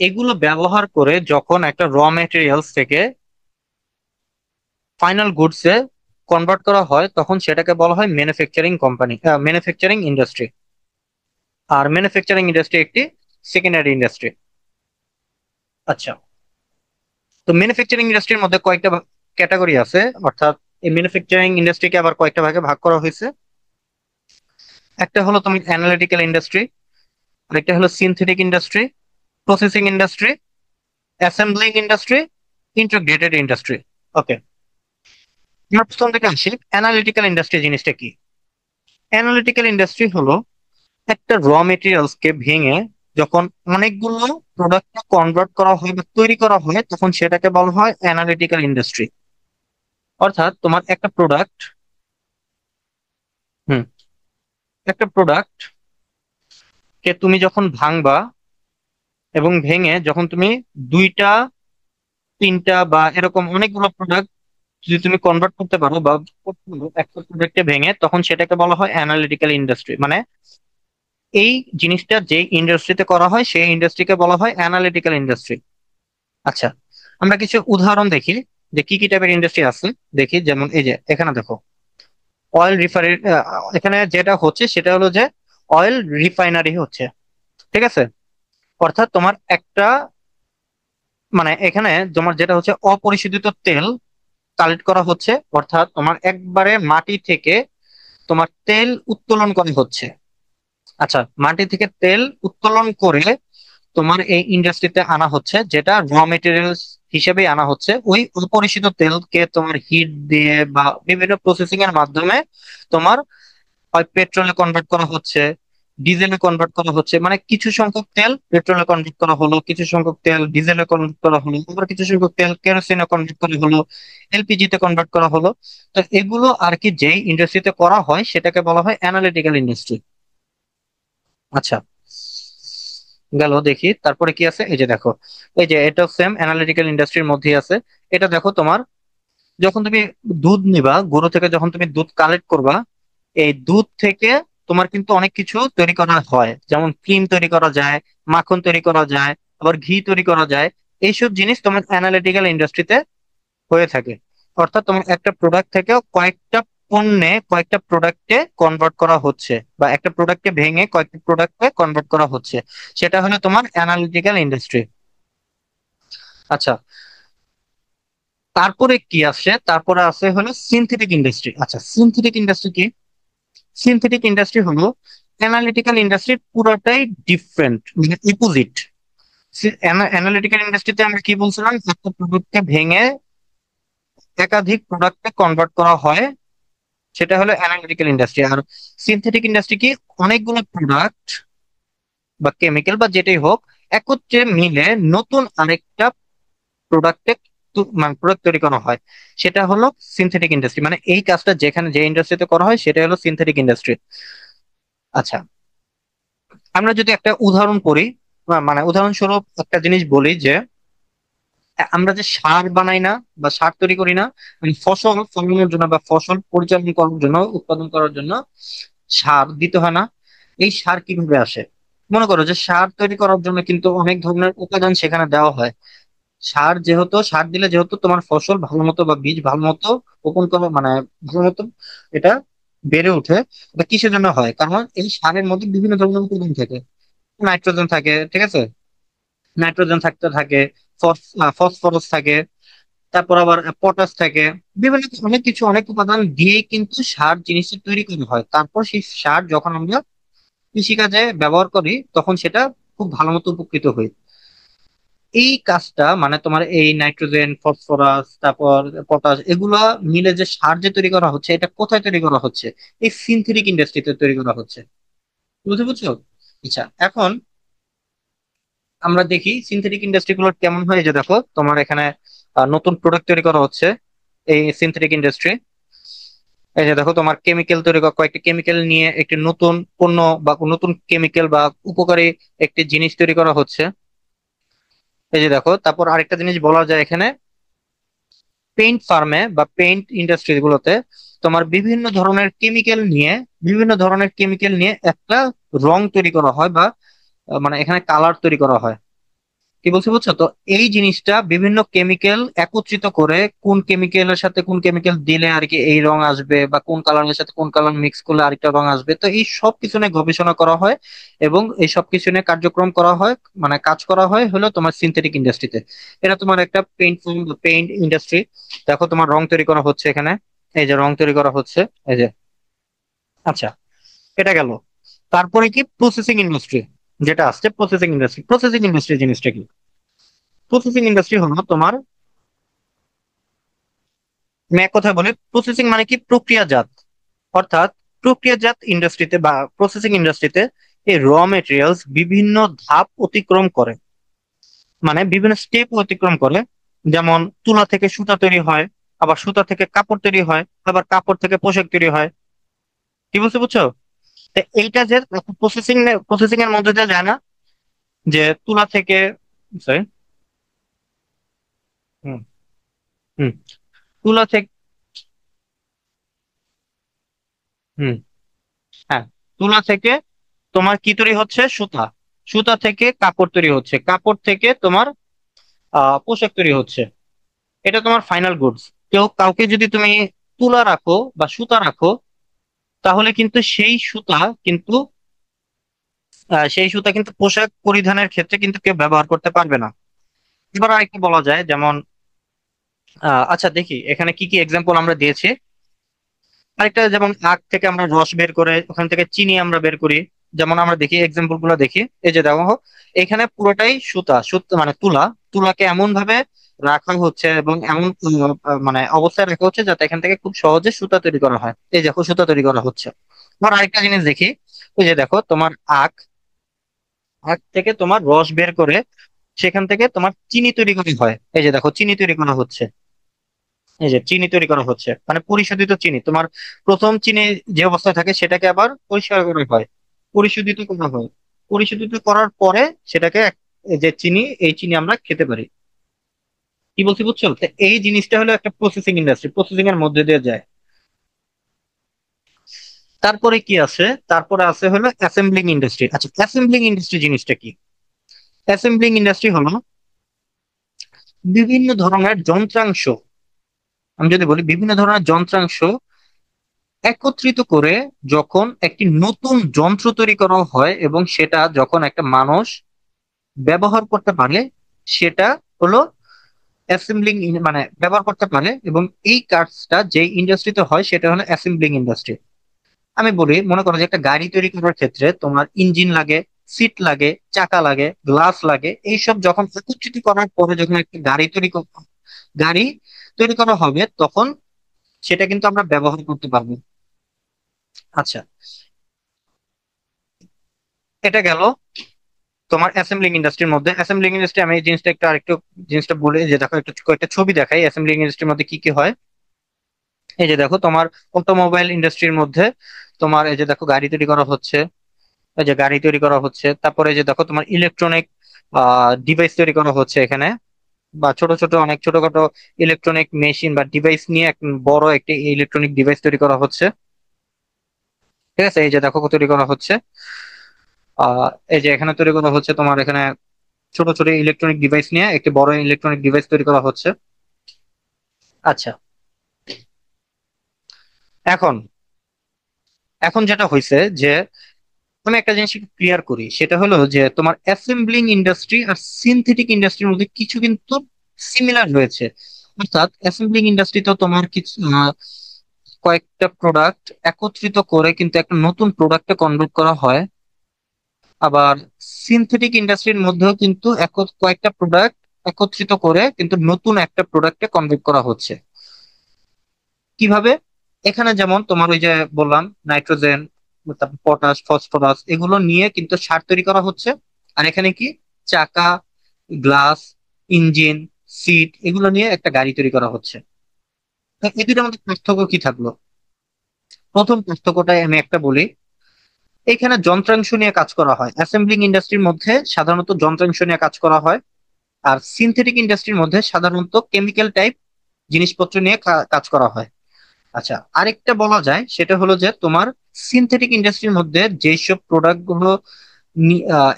এগুলো ব্যবহার করে যখন একটা র মেটেরিয়ালস থেকে ফাইনাল গুডসে কনভার্ট করা হয়, তখন সেটাকে বলা হয় ম্যানুফ্যাকচারিং কোম্পানি, ম্যানুফ্যাকচারিং ইন্ডাস্ট্রি। আর ম্যানুফ্যাকচারিং ইন্ডাস্ট্রি একটি সেকেন্ডারি ইন্ডাস্ট্রি। আচ্ছা, তো ম্যানুফ্যাকচারিং ইন্ডাস্ট্রির মধ্যে কয়েকটা ক্যাটাগরি আছে, অর্থাৎ এই ম্যানুফ্যাকচারিং ইন্ডাস্ট্রিকে আবার কয়েকটা ভাগে ভাগ করা হয়েছে। একটা হলো তোমার অ্যানালিটিক্যাল ইন্ডাস্ট্রি, আরেকটা হলো synthetic industry, processing industry, assembling industry, integrated industry. Okay, আমরা প্রথম থেকে আসি, অ্যানালিটিক্যাল ইন্ডাস্ট্রি জিনিসটা কি? অ্যানালিটিক্যাল ইন্ডাস্ট্রি হলো একটা র মেটেরিয়ালস কে ভেঙে যখন অনেকগুলো প্রোডাক্টে কনভার্ট করা হয় বা তৈরি করা হয়, তখন সেটাকে বলা হয় অ্যানালিটিক্যাল ইন্ডাস্ট্রি। অর্থাৎ তোমার একটা প্রোডাক্ট, হুম, একটা প্রোডাক্ট কে তুমি যখন ভাঙবা, এবং ভেঙে যখন তুমি দুইটা, তিনটা বা এরকম অনেকগুলো প্রোডাক্ট যদি তুমি কনভার্ট করতে পারো বা করতে পারো একটা প্রোডাক্টে ভেঙে, তখন সেটাকে বলা হয় অ্যানালিটিক্যাল ইন্ডাস্ট্রি। মানে এই জিনিসটা যে ইন্ডাস্ট্রিতে করা হয় সেই ইন্ডাস্ট্রিকে বলা হয় অ্যানালিটিক্যাল ইন্ডাস্ট্রি। আচ্ছা, আমরা কিছু উদাহরণ দেখি যে কি কি টাইপের ইন্ডাস্ট্রি আছে। দেখি, যেমন এই যে এখানে দেখো, অয়েল রিফাইনারি। এখানে যেটা হচ্ছে সেটা হলো যে অয়েল রিফাইনারি হচ্ছে, ঠিক আছে। অর্থাৎ তোমার একটা, মানে এখানে তোমার যেটা হচ্ছে অপরিশোধিত তেল কালেক্ট করা হচ্ছে, অর্থাৎ তোমার একবারে মাটি থেকে তোমার তেল উত্তোলন করা হচ্ছে। আচ্ছা, মাটি থেকে তেল উত্তোলন করে তোমার এই ইন্ডাস্ট্রিতে আনা হচ্ছে, যেটা র মেটেরিয়ালস হিসেবে আনা হচ্ছে। ওই অপরিশোধিত তেলকে তোমার হিট দিয়ে বা বিভিন্ন প্রসেসিং এর মাধ্যমে তোমার হয় পেট্রোলে কনভার্ট করা হচ্ছে, ডিজেলে কনভার্ট করা হচ্ছে। মানে কিছু সংখ্যক তেল পেট্রোলে কনভার্ট করা হলো, কিছু সংখ্যক তেল ডিজেলে কনভার্ট করা হলো, আবার কিছু সংখ্যক তেল কেরোসিনে কনভার্ট করা হলো, এলপিজি তে কনভার্ট করা হলো। তো এগুলো আর কি যেই ইন্ডাস্ট্রিতে করা হয় সেটাকে বলা হয় অ্যানালিটিক্যাল ইন্ডাস্ট্রি। আচ্ছা, গেল। দেখি তারপরে কি আছে। এই যে দেখো, এই যে এটা সেম অ্যানালিটিক্যাল ইন্ডাস্ট্রির মধ্যেই আছে। এটা দেখো, তোমার যখন তুমি দুধ নিবা, গরু থেকে যখন তুমি দুধ কালেক্ট করবা, এই দুধ থেকে তোমার কিন্তু অনেক কিছু তৈরি করা হয়, যেমন ক্রিম তৈরি করা যায়, মাখন তৈরি করা যায়, আবার ঘি তৈরি করা যায়। এইসব জিনিস তোমার অ্যানালিটিক্যাল ইন্ডাস্ট্রিতে হয়ে থাকে। অর্থাৎ তোমার একটা প্রোডাক্ট থেকে কয়েকটা পণ্যে, কয়েকটা প্রোডাক্টে কনভার্ট করা হচ্ছে, বা একটা প্রোডাক্টকে ভেঙে কয়েকটা প্রোডাক্টে কনভার্ট করা হচ্ছে। সেটা হলো তোমার অ্যানালিটিক্যাল ইন্ডাস্ট্রি। আচ্ছা, তারপরে কি আসে? তারপরে আছে হলো সিনথেটিক ইন্ডাস্ট্রি। আচ্ছা, সিনথেটিক ইন্ডাস্ট্রি কি? সিনথেটিক ইন্ডাস্ট্রি হলো অ্যানালিটিক্যাল ইন্ডাস্ট্রির পুরোটাই ডিফারেন্ট, মানে অপোজিট। অ্যানালিটিক্যাল ইন্ডাস্ট্রিতে আমরা কি বলছিলাম, একটা প্রোডাক্টকে ভেঙে একাধিক প্রোডাক্টে কনভার্ট করা হয়, সেটা হলো অ্যানালিটিক্যাল ইন্ডাস্ট্রি। আর সিনথেটিক ইন্ডাস্ট্রি কি, অনেকগুলো প্রোডাক্ট বা কেমিক্যাল বা যেটাই হোক একত্রে মিলে নতুন আরেকটা প্রোডাক্টে, মানে প্রোডাক্ট তৈরি করা হয়, সেটা হলো সিনথেটিক ইন্ডাস্ট্রি। মানে এই কাজটা যেখানে যে ইন্ডাস্ট্রিতে করা হয় সেটা হলো সিনথেটিক ইন্ডাস্ট্রি। আচ্ছা, আমরা যদি একটা উদাহরণ করি, মানে উদাহরণস্বরূপ একটা জিনিস বলি যে আমরা যে সার বানাই না বা সার তৈরি করি না, মানে ফসল ফলানোর জন্য বা ফসল পরিচালনা করার জন্য, উৎপাদন করার জন্য সার দিতে হয় না? এই সার কিভাবে আসে? মনে করো যে সার তৈরি করার জন্য কিন্তু অনেক ধরনের উপাদান সেখানে দেওয়া হয়। সার যেহেতু, সার দিলে যেহেতু তোমার ফসল ভালো মতো বা বীজ ভালো মতো বপন করা, মানে ভালো মতো এটা বেড়ে ওঠে। এটা কিসের জন্য হয়? কারণ এই সারের মধ্যে বিভিন্ন ধরনের উপাদান থাকে। নাইট্রোজেন থাকে, ঠিক আছে, নাইট্রোজেন থাকতে থাকে, ফসফরাস থাকে, তারপর আবার পটাশ থাকে। বিভিন্ন অনেক কিছু, অনেক উপাদান দিয়ে কিন্তু সার জিনিসটা তৈরি করা হয়। তারপর সেই সার যখন আমরা কৃষিকাজে ব্যবহার করি তখন সেটা খুব ভালো মতো উপকৃত হই। এই কাজটা, মানে তোমার এই নাইট্রোজেন, ফসফরাস, তারপর পটাশ, এগুলা মিলে যে সার যে তৈরি করা হচ্ছে, এটা কোথায় তৈরি করা হচ্ছে? এই সিনথেটিক ইন্ডাস্ট্রিতে তৈরি করা হচ্ছে। বুঝতে বুঝছো? আচ্ছা, এখন আমরা দেখি সিনথেটিক ইন্ডাস্ট্রি গুলো কেমন হয়। এই যে দেখো, তোমার এখানে নতুন প্রোডাক্ট তৈরি করা হচ্ছে এই সিনথেটিক ইন্ডাস্ট্রি। এই যে দেখো, তোমার কেমিক্যাল তৈরি করা, কয়েকটি কেমিক্যাল নিয়ে একটি নতুন পণ্য বা নতুন কেমিক্যাল বা উপকারী একটি জিনিস তৈরি করা হচ্ছে। এই যে দেখো, তারপর আরেকটা জিনিস বলা যায় এখানে, পেইন্ট ফার্মে বা পেইন্ট ইন্ডাস্ট্রি গুলোতে তোমার বিভিন্ন ধরনের কেমিক্যাল নিয়ে একটা রং তৈরি করা হয়, বা মানে এখানে কালার তৈরি করা হয়। কি বলছি বুঝছো তো? এই জিনিসটা বিভিন্ন কেমিক্যাল একত্রিত করে, কোন কেমিক্যালের সাথে কোন কেমিক্যাল দিলে আর কি এই রং আসবে, বা কোন কালারের সাথে কোন কালার মিক্স করলে আরেকটা রং আসবে, তো এই সব কিছু নিয়ে গবেষণা করা হয় এবং এই সব কিছু নিয়ে কার্যক্রম করা হয়, মানে কাজ করা হয় হলো তোমার সিনথেটিক ইন্ডাস্ট্রিতে। এটা তোমার একটা পেইন্ট ইন্ডাস্ট্রি। দেখো, তোমার রং তৈরি করা হচ্ছে এখানে। এই যে রং তৈরি করা হচ্ছে, এই যে। আচ্ছা, এটা গেল। তারপরে কি প্রসেসিং ইন্ডাস্ট্রি যেটা আসছে, প্রসেসিং ইন্ডাস্ট্রি জিনিসটা কি? প্রসেসিং ইন্ডাস্ট্রি হলো তোমার, আমি এক কথায় বলি, প্রসেসিং মানে কি, প্রক্রিয়াজাত। অর্থাৎ প্রক্রিয়াজাত ইন্ডাস্ট্রিতে বা প্রসেসিং ইন্ডাস্ট্রিতে এই র মেটেরিয়ালস বিভিন্ন ধাপ অতিক্রম করে, মানে বিভিন্ন স্টেপ অতিক্রম করে। যেমন তুলা থেকে সুতা তৈরি হয়, আবার সুতা থেকে কাপড় তৈরি হয়, আবার কাপড় থেকে পোশাক তৈরি হয়। কি বলছে বুঝছো? তো এইটা যে প্রসেসিং এর মধ্যে দিয়ে যায় না, যে তুলা থেকে, সরি, হুম, হুম, তুলা থেকে, হুম, হ্যাঁ, তুলা থেকে তোমার কি তৈরি হচ্ছে? সুতা। সুতা থেকে কাপড় তৈরি হচ্ছে, কাপড় থেকে তোমার পোশাক তৈরি হচ্ছে। এটা তোমার ফাইনাল গুডস। কাউকে যদি তুমি তুলা রাখো বা সুতা রাখো, তাহলে কিন্তু সেই সুতা কিন্তু পোশাক পরিধানের ক্ষেত্রে কিন্তু কেউ ব্যবহার করতে পারবে না। এবার আরেকটা বলা যায়, যেমন আচ্ছা দেখি এখানে কি কি এক্সাম্পল আমরা দিয়েছি। আরেকটা, যেমন আখ থেকে আমরা রস বের করে ওখান থেকে চিনি আমরা বের করি। যেমন আমরা দেখি এক্সাম্পল গুলো দেখি। এই যে দেখো, এখানে পুরোটাই সুতা, সুতা মানে তুলা। তুলাকে এমন ভাবে রাখা হচ্ছে এবং এমন মানে অবস্থায় রাখা হচ্ছে যাতে এখান থেকে খুব সহজে সুতা তৈরি করা হয়। এই দেখো সুতা তৈরি করা হচ্ছে। আবার আরেকটা জিনিস দেখি। ওই যে দেখো তোমার আখ, আখ থেকে তোমার রস বের করে সেখান থেকে তোমার চিনি তৈরি করা হয়। এই যে দেখো চিনি তৈরি করা হচ্ছে। এই যে চিনি তৈরি করা হচ্ছে মানে পরিশোধিত চিনি। তোমার প্রথম চিনি যে অবস্থায় থাকে সেটাকে আবার পরিষ্কার করা হয়, পরিশোধিত করা হয়। পরিশোধিত করার পরে সেটাকে এই যে চিনি, এই চিনি আমরা খেতে পারি। কি বলছি বুঝছো? তো এই জিনিসটা হলো একটা প্রসেসিং ইন্ডাস্ট্রি, প্রসেসিং এর মধ্যে দিয়ে যায়। তারপরে কি আছে? তারপরে আছে হলো অ্যাসেম্বলিং ইন্ডাস্ট্রি। আচ্ছা, অ্যাসেম্বলিং ইন্ডাস্ট্রি জিনিসটা কি? অ্যাসেম্বলিং ইন্ডাস্ট্রি হলো বিভিন্ন ধরনের যন্ত্রাংশ, আমি যদি বলি বিভিন্ন ধরনের যন্ত্রাংশ একত্রিত করে যখন একটি নতুন যন্ত্র তৈরি করা হয় এবং সেটা যখন একটা মানুষ ব্যবহার করতে পারে, সেটা হলো অ্যাসেম্বলিং, মানে ব্যবহার করতে পারে। এবং এই কাজটা যে ইন্ডাস্ট্রিতে হয় সেটা হলো অ্যাসেম্বলিং ইন্ডাস্ট্রি। আমি বলি, মনে করো যে একটা গাড়ি তৈরি করার ক্ষেত্রে তোমার ইঞ্জিন লাগে, সিট লাগে, চাকা লাগে, গ্লাস লাগে। এইসব যখন একত্রিত করার পরে যখন একটা গাড়ি তৈরি করা হবে, তখন সেটা কিন্তু আমরা ব্যবহার করতে পারবো। আচ্ছা, এটা গেল তোমার অ্যাসেম্বলিং ইন্ডাস্ট্রির মধ্যে। অ্যাসেম্বলিং ইন্ডাস্ট্রি, আমি এই জিনিসটা একটু আরেকটু জিনিসটা বলে যে দেখো, একটু কয়েকটা ছবি দেখাই অ্যাসেম্বলিং ইন্ডাস্ট্রির মধ্যে কি কি হয়। এই যে দেখো তোমার অটোমোবাইল ইন্ডাস্ট্রির মধ্যে তোমার এই যে দেখো গাড়ি তৈরি করা হচ্ছে। এই যে গাড়ি তৈরি করা হচ্ছে। তারপরে এই যে দেখো তোমার ইলেকট্রনিক ডিভাইস তৈরি করা হচ্ছে এখানে, বা ছোট ছোট অনেক ছোটখাটো ইলেকট্রনিক মেশিন বা ডিভাইস নিয়ে এক বড় একটি ইলেকট্রনিক ডিভাইস তৈরি করা হচ্ছে। ঠিক আছে, এই যে দেখো তৈরি করা হচ্ছে। এই যে এখানে তৈরি করা হচ্ছে তোমার এখানে ছোট ছোট ইলেকট্রনিক ডিভাইস নিয়ে একটি বড় ইলেকট্রনিক ডিভাইস তৈরি করা হচ্ছে। আচ্ছা, এখন এখন যেটা হয়েছে যে আমি একটা জিনিস ক্লিয়ার করি, সেটা হলো যে তোমার অ্যাসেম্বলিং ইন্ডাস্ট্রি আর সিনথেটিক ইন্ডাস্ট্রির মধ্যে কিছু কিন্তু সিমিলার রয়েছে। অর্থাৎ অ্যাসেম্বলিং ইন্ডাস্ট্রিতেও তোমার কিছু কয়েকটা প্রোডাক্ট একত্রিত করে কিন্তু একটা নতুন প্রোডাক্টে কনভার্ট করা হয়। আবার সিনথেটিক ইন্ডাস্ট্রির মধ্যেও কিন্তু কয়েকটা প্রোডাক্ট একত্রিত করে কিন্তু নতুন একটা প্রোডাক্টে কনভার্ট করা হচ্ছে। কিভাবে? এখানে যেমন তোমার ওই যে বললাম নাইট্রোজেন, তারপর পটাশ, ফসফরাস, এগুলো নিয়ে কিন্তু সার তৈরি করা হচ্ছে। আর এখানে কি, চাকা, গ্লাস, ইঞ্জিন, সিট, এগুলো নিয়ে একটা গাড়ি তৈরি করা হচ্ছে। তো এই দুটোর মধ্যে পার্থক্য কি থাকলো? প্রথম পার্থক্যটাই আমি একটা বলি। এখানে যন্ত্রাংশ নিয়ে কাজ করা হয়, অ্যাসেম্বলিং ইন্ডাস্ট্রির মধ্যে সাধারণত যন্ত্রাংশ নিয়ে কাজ করা হয়। আর সিনথেটিক ইন্ডাস্ট্রির মধ্যে সাধারণত কেমিক্যাল টাইপ জিনিসপত্র নিয়ে কাজ করা হয়। আচ্ছা, আরেকটা বলা যায় সেটা হলো যে তোমার সিনথেটিক ইন্ডাস্ট্রির মধ্যে যেসব প্রোডাক্ট গুলো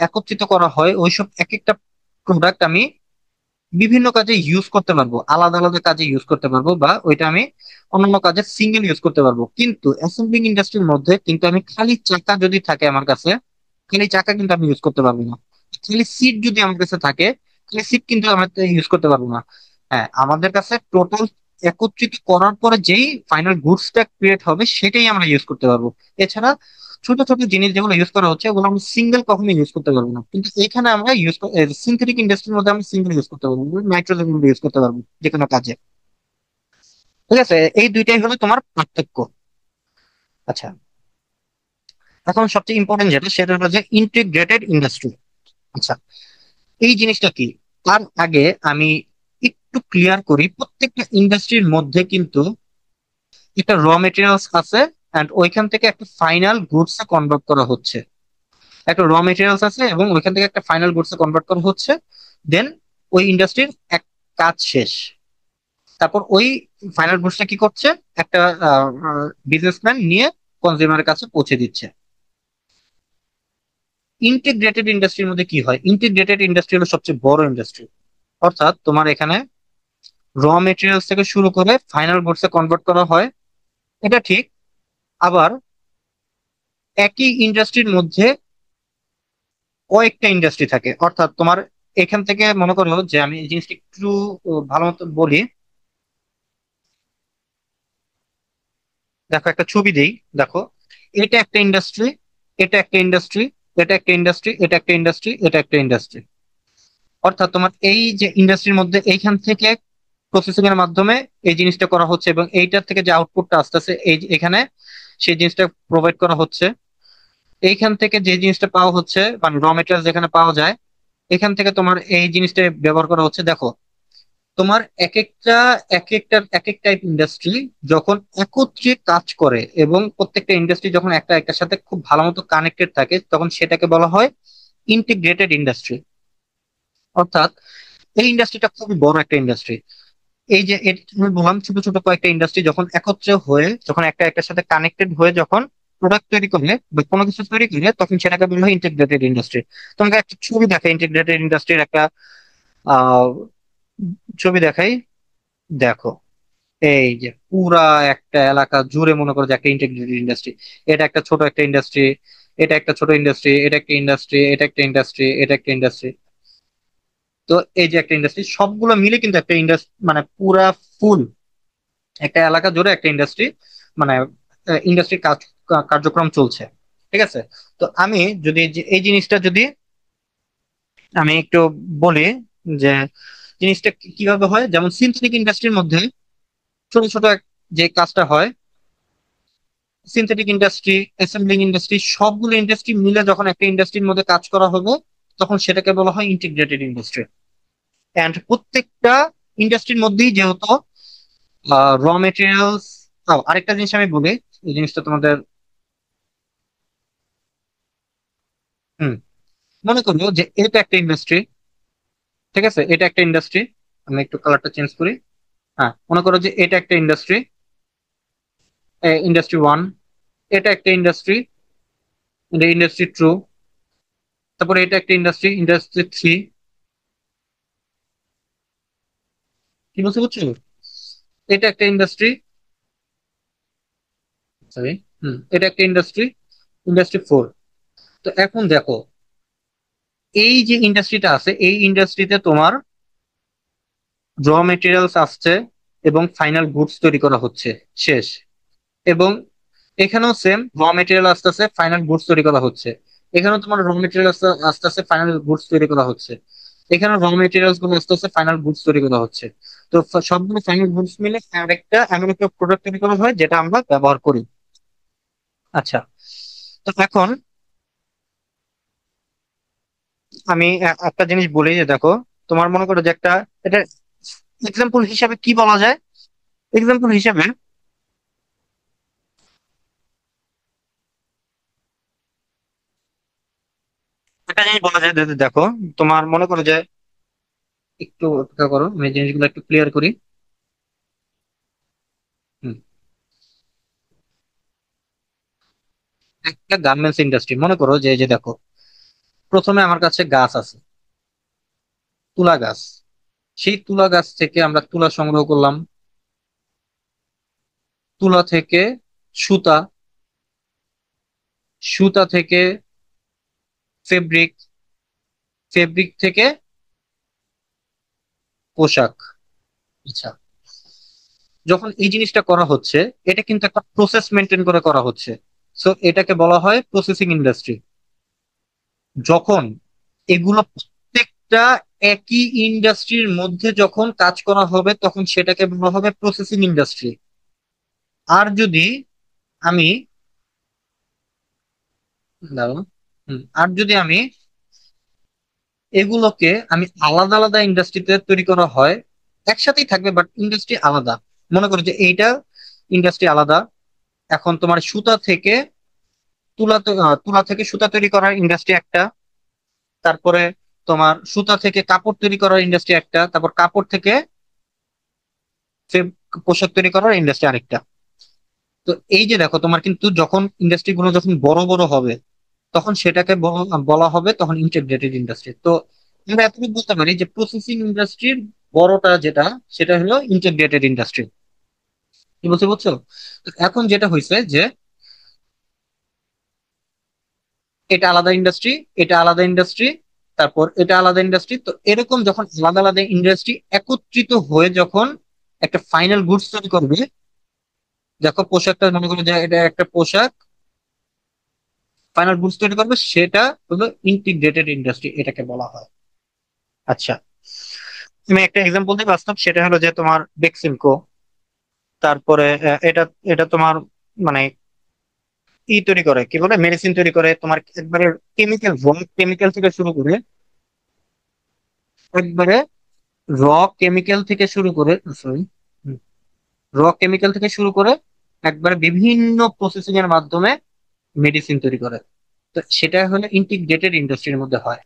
একত্রিত করা হয়, ওইসব এক একটা প্রোডাক্ট আমি বিভিন্ন কাজে ইউজ করতে পারবো, আলাদা আলাদা কাজে ইউজ করতে পারবো, বা ওইটা আমি অন্যান্য কাজে সিঙ্গেল ইউজ করতে পারবো। কিন্তু অ্যাসেম্বলিং ইন্ডাস্ট্রির মধ্যে কিন্তু আমি খালি চাকা যদি থাকে আমার কাছে, খালি চাকা কিন্তু আমি ইউজ করতে পারবো না। খালি সিট যদি আমার কাছে থাকে, খালি সিট কিন্তু আমরা ইউজ করতে পারবো না। হ্যাঁ, আমাদের কাছে টোটাল একত্রিত করার পরে যেই ফাইনাল গুডসটা ক্রিয়েট হবে সেটাই আমরা ইউজ করতে পারবো। এছাড়া ছোট ছোট জিনিস যেগুলো ইউজ করা হচ্ছে ওগুলো আমরা সিঙ্গেল কখনো ইউজ করতে পারবো না। কিন্তু এখানে আমরা সিনথেটিক ইন্ডাস্ট্রির মধ্যে আমরা সিঙ্গেল ইউজ করতে পারবো, নাইট্রোজেন ইউজ করতে পারবো যে কোনো কাজে। ঠিক আছে, এই দুইটাই হলো তোমার পার্থক্য। আচ্ছা, এখন সবচেয়ে ইম্পর্টেন্ট যেটা সেটা হলো যে ইন্টিগ্রেটেড ইন্ডাস্ট্রি। আচ্ছা, এই জিনিসটা কি? তার আগে আমি একটু ক্লিয়ার করি, প্রত্যেকটা ইন্ডাস্ট্রির মধ্যে কিন্তু একটা র মেটেরিয়ালস আছে, এন্ড ওইখান থেকে একটা ফাইনাল গুডস এ কনভার্ট করা হচ্ছে। একটা র মেটেরিয়ালস আছে এবং ওইখান থেকে একটা ফাইনাল গুডস এ কনভার্ট করা হচ্ছে। দেন ওই ইন্ডাস্ট্রির এক কাজ শেষ। তারপর ওই ফাইনাল গুডসটা কি করছে, একটা বিজনেসম্যান নিয়ে কনজিউমারের কাছে পৌঁছে দিচ্ছে। ইন্টিগ্রেটেড ইন্ডাস্ট্রির মধ্যে কি হয়? ইন্টিগ্রেটেড ইন্ডাস্ট্রি হলো সবচেয়ে বড় ইন্ডাস্ট্রি। অর্থাৎ তোমার এখানে র মেটেরিয়ালস থেকে শুরু করে ফাইনাল গুডসে কনভার্ট করা হয়, এটা ঠিক। আবার একই ইন্ডাস্ট্রির মধ্যে কয়েকটা ইন্ডাস্ট্রি থাকে, অর্থাৎ তোমার এখান থেকে মনে করো যে আমি এই জিনিসটা একটু ভালো মতো বলি। দেখো একটা ছবি দেই, দেখো এটা একটা ইন্ডাস্ট্রি, এটা একটা ইন্ডাস্ট্রি, এটা একটা ইন্ডাস্ট্রি, এটা একটা ইন্ডাস্ট্রি, এটা একটা ইন্ডাস্ট্রি। অর্থাৎ তোমার এই যে ইন্ডাস্ট্রির মধ্যে এইখান থেকে প্রসেসিং এর মাধ্যমে এই জিনিসটা করা হচ্ছে, এবং এইটার থেকে যে আউটপুটটা আসতেছে এই এখানে সেই জিনিসটা প্রোভাইড করা হচ্ছে। এইখান থেকে যে জিনিসটা পাওয়া হচ্ছে মানে র মেটেরিয়াল যেখানে পাওয়া যায়, এখান থেকে তোমার এই জিনিসটা ব্যবহার করা হচ্ছে। দেখো তোমার এক এক টাইপ ইন্ডাস্ট্রি যখন একত্রে কাজ করে এবং প্রত্যেকটা ইন্ডাস্ট্রি যখন একটা একটার সাথে খুব ভালো মতো কানেক্টেড থাকে, তখন সেটাকে বলা হয় ইন্টিগ্রেটেড ইন্ডাস্ট্রি। অর্থাৎ এই ইন্ডাস্ট্রিটা খুবই বড় একটা ইন্ডাস্ট্রি। এই যে আমি বললাম ছোট ছোট কয়েকটা ইন্ডাস্ট্রি যখন একত্রে হয়ে, যখন একটা একটার সাথে কানেক্টেড হয়ে যখন প্রোডাক্ট তৈরি করে বা কোনো কিছু তৈরি করে, তখন সেটাকে বলা হয় ইন্টিগ্রেটেড ইন্ডাস্ট্রি। তোমাকে একটা ছবি দেখাই ইন্টিগ্রেটেড ইন্ডাস্ট্রির একটা আহ ছবি দেখাই। দেখো এই যে পুরা একটা এলাকা জুড়ে মনে করো যে একটা ইন্টিগ্রেটেড ইন্ডাস্ট্রি। এটা একটা ছোট একটা ইন্ডাস্ট্রি, এটা একটা ছোট ইন্ডাস্ট্রি, এটা একটা ইন্ডাস্ট্রি, এটা একটা ইন্ডাস্ট্রি, এটা একটা ইন্ডাস্ট্রি। তো এই যে একটা ইন্ডাস্ট্রি সবগুলো মিলে কিন্তু একটা ইন্ডাস্ট্রি, মানে পুরা ফুল একটা এলাকা জুড়ে একটা ইন্ডাস্ট্রি, মানে ইন্ডাস্ট্রি কার্যক্রম চলছে। ঠিক আছে। তো আমি যদি এই জিনিসটা যদি আমি একটু বলি যে জিনিসটা কিভাবে হয়, যেমন সিনথেটিক ইন্ডাস্ট্রির মধ্যে ছোট ছোট যে কাজটা হয়, সিনথেটিক ইন্ডাস্ট্রি, অ্যাসেম্বলিং ইন্ডাস্ট্রি, সবগুলো ইন্ডাস্ট্রি মিলে যখন একটা ইন্ডাস্ট্রির মধ্যে কাজ করা হবে, তখন সেটাকে বলা হয় ইন্টিগ্রেটেড ইন্ডাস্ট্রি। অ্যান্ড প্রত্যেকটা ইন্ডাস্ট্রির মধ্যেই যেহেতু র মেটেরিয়ালস, আরেকটা জিনিস আমি বলি, এই জিনিসটা তোমাদের হুম মনে করো যে এটা একটা ইন্ডাস্ট্রি। ঠিক আছে, এটা একটা ইন্ডাস্ট্রি। আমি একটু কালারটা চেঞ্জ করি। হ্যাঁ, মনে করো যে এটা একটা ইন্ডাস্ট্রি, ইন্ডাস্ট্রি ওয়ান। এটা একটা ইন্ডাস্ট্রি, ইন্ডাস্ট্রি টু। তারপরে এটা একটা ইন্ডাস্ট্রি, ইন্ডাস্ট্রি থ্রি। কি বলতে বুঝছো? এটা একটা ইন্ডাস্ট্রি, সরি, এটা একটা ইন্ডাস্ট্রি, ইন্ডাস্ট্রি ফোর। তো এখন দেখো এই যে ইন্ডাস্ট্রিটা আছে, এই ইন্ডাস্ট্রিতে তোমার র মেটেরিয়ালস আসছে এবং ফাইনাল গুডস তৈরি করা হচ্ছে, শেষ। এবং এখানেও সেম র মেটেরিয়াল আসতেছে, ফাইনাল গুডস তৈরি করা হচ্ছে। এখানেও তোমার র মেটেরিয়াল আসতেছে, ফাইনাল গুডস তৈরি করা হচ্ছে। এখানে র মেটেরিয়ালস গুলো আসতেছে, ফাইনাল গুডস তৈরি করা হচ্ছে। তো সবগুলো ফাইনাল গুডস মিলে একটা এমন একটা প্রোডাক্ট তৈরি করা হয় যেটা আমরা ব্যবহার করি। আচ্ছা, তো এখন আমি একটা জিনিস বলি যে দেখো, তোমার মনে করো যে একটা, এটা এক্সাম্পল হিসাবে কি বলা যায়, এক্সাম্পল হিসাবে একটা জিনিস বলা যায় যে দেখো, তোমার মনে করো যে একটু অপেক্ষা করো, আমি এই জিনিসগুলো একটু ক্লিয়ার করি। হুম, একটা গার্মেন্টস ইন্ডাস্ট্রি মনে করো যে এই যে দেখো, প্রথমে আমার কাছে গাছ আছে, তুলা গাছ। সেই তুলা গাছ থেকে আমরা তুলা সংগ্রহ করলাম, তুলা থেকে সুতা, সুতা থেকে ফেব্রিক, ফেব্রিক থেকে পোশাক। আচ্ছা, যখন এই জিনিসটা করা হচ্ছে, এটা কিন্তু একটা প্রসেস মেনটেন করে করা হচ্ছে। সো এটাকে বলা হয় প্রসেসিং ইন্ডাস্ট্রি। যখন এগুলো প্রত্যেকটা একই ইন্ডাস্ট্রির মধ্যে যখন কাজ করা হবে, তখন সেটাকে বলা হবে প্রসেসিং ইন্ডাস্ট্রি। আর যদি আমি দাঁড়াও, আর যদি আমি এগুলোকে আমি আলাদা আলাদা ইন্ডাস্ট্রিতে তৈরি করা হয়, একসাথেই থাকবে বাট ইন্ডাস্ট্রি আলাদা। মনে করো যে এইটা ইন্ডাস্ট্রি আলাদা। এখন তোমার সুতা থেকে তুলা থেকে সুতা তৈরি করার ইন্ডাস্ট্রি একটা। তারপরে তোমার সুতা থেকে কাপড় তৈরি করার ইন্ডাস্ট্রি একটা। তারপর কাপড় থেকে পোশাক তৈরি করার ইন্ডাস্ট্রি আরেকটা। তো এই যে দেখো, তোমার কিন্তু যখন ইন্ডাস্ট্রি গুলো যখন বড় বড় হবে, তখন সেটাকে বলা হবে তখন ইন্টিগ্রেটেড ইন্ডাস্ট্রি। তো আমরা এতটুকু বলতে পারি যে প্রসেসিং ইন্ডাস্ট্রির বড়টা যেটা, সেটা হলো ইন্টিগ্রেটেড ইন্ডাস্ট্রি। কি বলছে বুঝছো? তো এখন যেটা হয়েছে যে এটা আলাদা ইন্ডাস্ট্রি, এটা আলাদা ইন্ডাস্ট্রি, তারপর এটা আলাদা ইন্ডাস্ট্রি, তো এরকম যখন আলাদা আলাদা ইন্ডাস্ট্রি একত্রিত হয়ে যখন একটা ফাইনাল গুডস তৈরি করবে, দেখো পোশাকটা মনে করো যে এটা একটা পোশাক, ফাইনাল গুডস তৈরি করবে, সেটা হলো ইন্টিগ্রেটেড ইন্ডাস্ট্রি এটাকে বলা হয়। আচ্ছা, তুমি একটা এক্সাম্পল দিই বাস্তব, সেটা হলো যে তোমার বেক্সিমকো, তারপরে এটা এটা তোমার মানে ই তৈরি করে, কি বলে, মেডিসিন তৈরি করে তোমার একবারে কেমিক্যাল, কেমিক্যাল থেকে শুরু করে, একবারে র কেমিক্যাল থেকে শুরু করে, সরি, র কেমিক্যাল থেকে শুরু করে একবারে বিভিন্ন প্রসেসিং এর মাধ্যমে মেডিসিন তৈরি করে। তো সেটা হলো ইন্টিগ্রেটেড ইন্ডাস্ট্রির মধ্যে হয়।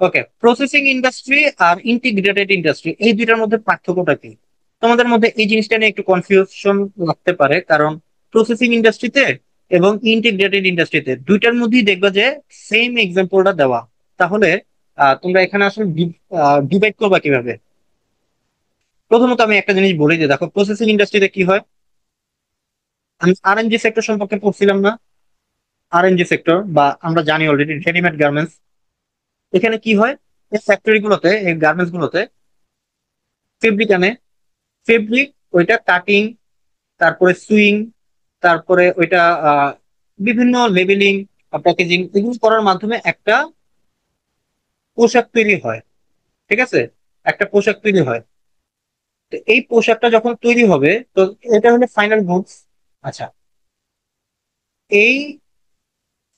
ওকে, প্রসেসিং ইন্ডাস্ট্রি আর ইন্টিগ্রেটেড ইন্ডাস্ট্রি এই দুইটার মধ্যে পার্থক্যটা কি? তোমাদের মধ্যে এই জিনিসটা নিয়ে একটু কনফিউশন লাগতে পারে, কারণ প্রসেসিং ইন্ডাস্ট্রিতে এবং ইন্টিগ্রেটেড ইন্ডাস্ট্রিতে দুইটার মধ্যেই দেখবা যে সেম এক্সাম্পলটা দেওয়া। তাহলে তোমরা এখানে আসলে ডিভাইড করবা কিভাবে? প্রথমত আমি একটা জিনিস বলি যে দেখো, প্রসেসিং ইন্ডাস্ট্রিতে কি হয়, আমি আরএনজি সেক্টর সম্পর্কে পড়ছিলাম না? আরএনজি সেক্টর, বা আমরা জানি অলরেডি রেডিমেড গার্মেন্টস। এখানে কি হয়, এই ফ্যাক্টরি গুলোতে, এই গার্মেন্টস গুলোতে ফেব্রিক আনে, ফেব্রিক ওইটা কাটিং, তারপরে সুইং, তারপরে ওইটা আহ, বিভিন্ন লেবেলিং, প্যাকেজিং, এগুলো করার মাধ্যমে একটা পোশাক তৈরি হয়। ঠিক আছে, একটা পোশাক তৈরি হয়। তো এই পোশাকটা যখন তৈরি হবে, তো এটা হলো ফাইনাল গুডস। আচ্ছা, এই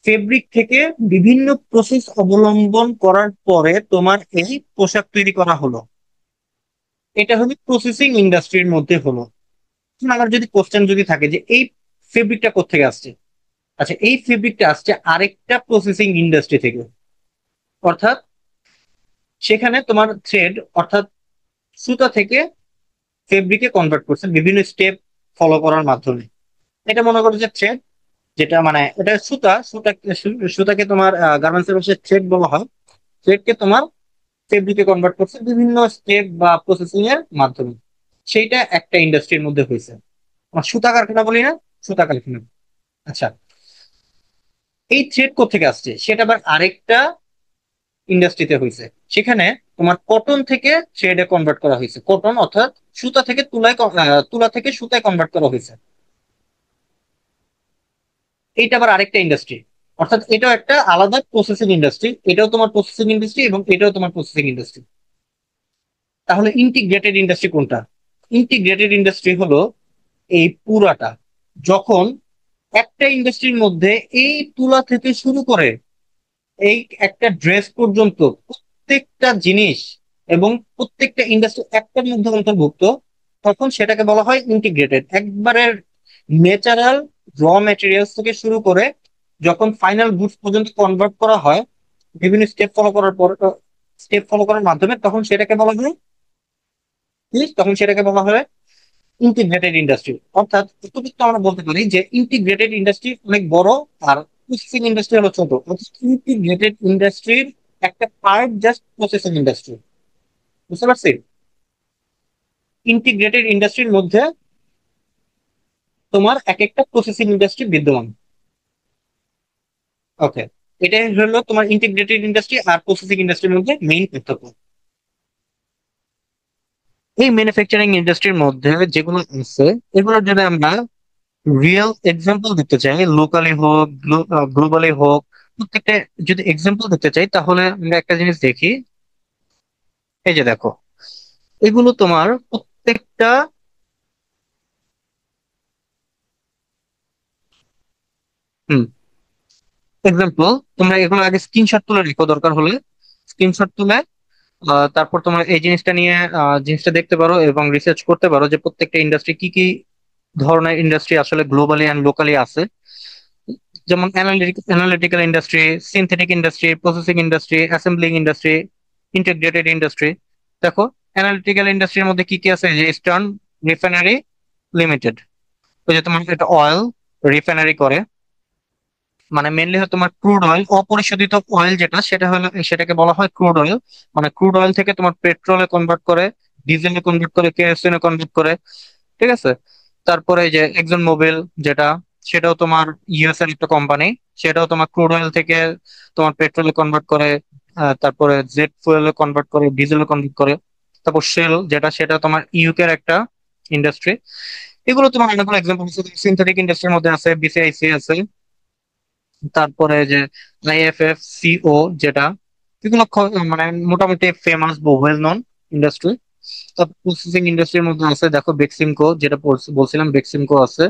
ফেব্রিক থেকে বিভিন্ন প্রসেস অবলম্বন করার পরে তোমার এই পোশাক তৈরি করা হলো, এটা হলো প্রসেসিং ইন্ডাস্ট্রির মধ্যে হলো। এখন আমার যদি কোশ্চেন যদি থাকে যে এই ফেব্রিকটা কোত্থেকে আসছে, আচ্ছা, এই ফেব্রিকটা আসছে আরেকটা প্রসেসিং ইন্ডাস্ট্রি থেকে। অর্থাৎ সেখানে তোমার থ্রেড, অর্থাৎ সুতা থেকে ফেব্রিকে কনভার্ট করছে বিভিন্ন স্টেপ ফলো করার মাধ্যমে। এটা মনে করো যে থ্রেড, যেটা মানে এটা সুতা, সুতাকে তোমার গার্মেন্টস এর ভাষায় থ্রেড বলা হয়। থ্রেডকে তোমার ফেব্রিকে কনভার্ট করছে বিভিন্ন স্টেপ বা প্রসেসিং এর মাধ্যমে। সেইটা একটা ইন্ডাস্ট্রির মধ্যে হয়েছে। আমরা সুতা কারখানা বলি না, সুতা কারখানা। আচ্ছা, এই থ্রেড কোত্থেকে আসছে সেটা আবার আরেকটা ইন্ডাস্ট্রিতে হয়েছে। সেখানে তোমার কটন থেকে থ্রেডে কনভার্ট করা হয়েছে, কটন অর্থাৎ সুতা থেকে তুলা থেকে সুতায় কনভার্ট করা হয়েছে। এইটা আবার আরেকটা ইন্ডাস্ট্রি। অর্থাৎ এটাও একটা আলাদা প্রসেসিং ইন্ডাস্ট্রি, এটাও তোমার প্রসেসিং ইন্ডাস্ট্রি এবং এটাও তোমার প্রসেসিং ইন্ডাস্ট্রি। তাহলে ইন্টিগ্রেটেড ইন্ডাস্ট্রি কোনটা? ইন্টিগ্রেটেড ইন্ডাস্ট্রি হলো এই পুরাটা, যখন একটা ইন্ডাস্ট্রির মধ্যে এই তুলা থেকে শুরু করে এই একটা ড্রেস পর্যন্ত প্রত্যেকটা জিনিস এবং প্রত্যেকটা ইন্ডাস্ট্রি একটার মধ্যে অন্তর্ভুক্ত, তখন সেটাকে বলা হয় ইন্টিগ্রেটেড। একবারে ন্যাচারাল র ম্যাটেরিয়ালস থেকে শুরু করে যখন ফাইনাল গুডস পর্যন্ত কনভার্ট করা হয় বিভিন্ন স্টেপ ফলো করার মাধ্যমে, তখন সেটাকে বলা হয় কি? তখন সেটাকে বলা হয় ইন্টিগ্রেটেড ইন্ডাস্ট্রি। অর্থাৎ এতটুকু তো আমরা বলতে পারি যে ইন্টিগ্রেটেড ইন্ডাস্ট্রি অনেক বড়, আর প্রসেসিং ইন্ডাস্ট্রি হলো ছোট। অর্থাৎ ইন্টিগ্রেটেড ইন্ডাস্ট্রির একটা পার্ট জাস্ট প্রসেসিং ইন্ডাস্ট্রি। বুঝতে পারছি? ইন্টিগ্রেটেড ইন্ডাস্ট্রির মধ্যে তোমার এক একটা প্রসেসিং ইন্ডাস্ট্রি বিদ্যমান। ওকে, এটাই হলো তোমার ইন্টিগ্রেটেড ইন্ডাস্ট্রি আর প্রসেসিং ইন্ডাস্ট্রির মধ্যে মেইন পার্থক্য। এই ম্যানুফ্যাকচারিং ইন্ডাস্ট্রির মধ্যে যেগুলো আছে, এগুলো যদি আমরা রিয়েল এক্সাম্পল দেখতে চাই, লোকালি হোক গ্লোবালি হোক, প্রত্যেকটা যদি এক্সাম্পল দেখতে চাই, তাহলে আমরা একটা জিনিস দেখি। এই যে দেখো, এগুলো তোমার প্রত্যেকটা, হুম, এক্সাম্পল, তোমরা এগুলো আগে স্ক্রিনশট তুলে রেখো, দরকার হলে স্ক্রিনশট তুলে তারপর তোমার এই জিনিসটা নিয়ে জিনিসটা দেখতে পারো এবং রিসার্চ করতে পারো যে প্রত্যেকটা ইন্ডাস্ট্রি কি কি ধরনের ইন্ডাস্ট্রি আসলে গ্লোবালি অ্যান্ড লোকালি আছে। যেমন analytical industry, synthetic industry, processing industry, assembling industry, integrated industry. দেখো, অ্যানালিটিক্যাল ইন্ডাস্ট্রির মধ্যে কি কি আছে, যে ইস্টার্ন রিফাইনারি লিমিটেড, ওই যে তোমার এটা অয়েল রিফাইনারি করে। মানে মেনলি হয় তোমার ক্রুড অয়েল, অপরিশোধিত অয়েল যেটা, সেটা হলো, সেটাকে বলা হয় ক্রুড অয়েল। মানে ক্রুড অয়েল থেকে তোমার পেট্রোলে কনভার্ট করে, ডিজেলে কনভার্ট করে, কেরোসিনে কনভার্ট করে, ঠিক আছে। তারপরে এই যে এক্সন মোবিল যেটা, সেটাও তোমার ইউএস এর একটা কোম্পানি, সেটাও তোমার ক্রুড অয়েল থেকে তোমার পেট্রোলে কনভার্ট করে, তারপরে জেট ফুয়েলে কনভার্ট করে, ডিজেলে কনভার্ট করে। তারপর শেল যেটা, সেটা তোমার ইউকে এর একটা ইন্ডাস্ট্রি। এগুলো তোমার অনেকগুলো এক্সাম্পল আছে, সিনথেটিক ইন্ডাস্ট্রির মধ্যে আছে বিসিআইসি আছে, তারপরে যে আইএফএফ সিও যেটা, এগুলো মানে মোটামুটি ফেমাস বা ওয়েল নন ইন্ডাস্ট্রি। তারপর প্রসেসিং ইন্ডাস্ট্রির মধ্যে আছে দেখো বেক্সিমকো, যেটা বলছিলাম বেক্সিমকো আছে।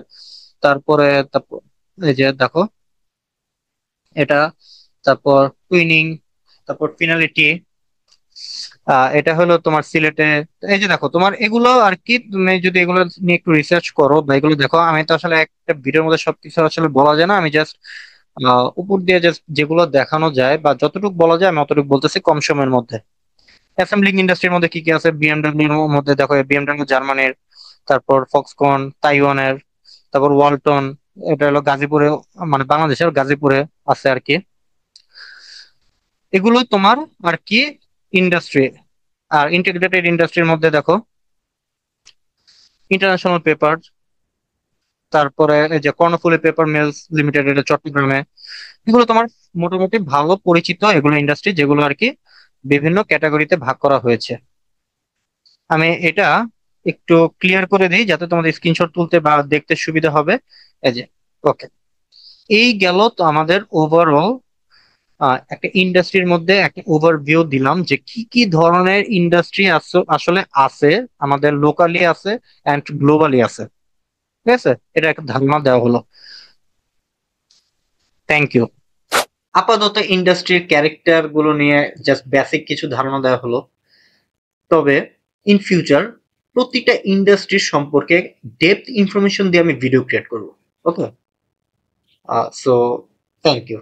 তারপর এই যে দেখো এটা, তারপর টুইনিং, তারপর ফিনালিটি, এটা হলো তোমার সিলেটে। এই যে দেখো তোমার এগুলো আর কি, তুমি যদি এগুলো নিয়ে একটু রিসার্চ করো বা এগুলো দেখো, আমি তো আসলে একটা ভিডিওর মধ্যে সবকিছু আসলে বলা যায় না, আমি জাস্ট উপর দিয়ে জাস্ট যেগুলো দেখানো যায় বা যতটুকু বলা যায় আমি অতটুকু বলতেছি কম সময়ের মধ্যে। অ্যাসেম্বলিং ইন্ডাস্ট্রির মধ্যে কি কি আছে, বিএমডব্লিউ এর মধ্যে দেখো বিএমডব্লিউ জার্মানির, তারপর ফক্সকন তাইওয়ানের, তারপর ওয়ালটন, এটা হলো গাজীপুরে, মানে বাংলাদেশের গাজীপুরে আছে আর কি। এগুলো তোমার আর কি ইন্ডাস্ট্রি। আর ইন্টিগ্রেটেড ইন্ডাস্ট্রির মধ্যে দেখো ইন্টারন্যাশনাল পেপার, তারপরে এই যে কর্ণফুলী পেপার মিলস লিমিটেড, এটা চট্টগ্রামে। এগুলো তোমার মোটামুটি ভালো পরিচিত এগুলো ইন্ডাস্ট্রি, যেগুলো আর কি বিভিন্ন ক্যাটাগরিতে ভাগ করা হয়েছে। আমি এটা একটু ক্লিয়ার করে দিই যাতে তোমাদের স্ক্রিনশট তুলতে বা দেখতে সুবিধা হবে। এই যে, ওকে, এই গেল তো আমাদের ওভারঅল একটা ইন্ডাস্ট্রির মধ্যে একটা ওভারভিউ দিলাম যে কি কি ধরনের ইন্ডাস্ট্রি আসলে আছে, আমাদের লোকালি আছে এন্ড গ্লোবালি আছে। ঠিক আছে, এটা একটা ধারণা দেওয়া হলো। Thank you. আপাতত ইন্ডাস্ট্রির ক্যারেক্টার গুলো নিয়ে জাস্ট বেসিক কিছু ধারণা দেওয়া হলো। তবে ইন ফিউচার প্রতিটা ইন্ডাস্ট্রির সম্পর্কে ডেপথ ইনফরমেশন দিয়ে আমি ভিডিও ক্রিয়েট করবো। ওকে, সো থ্যাংক ইউ।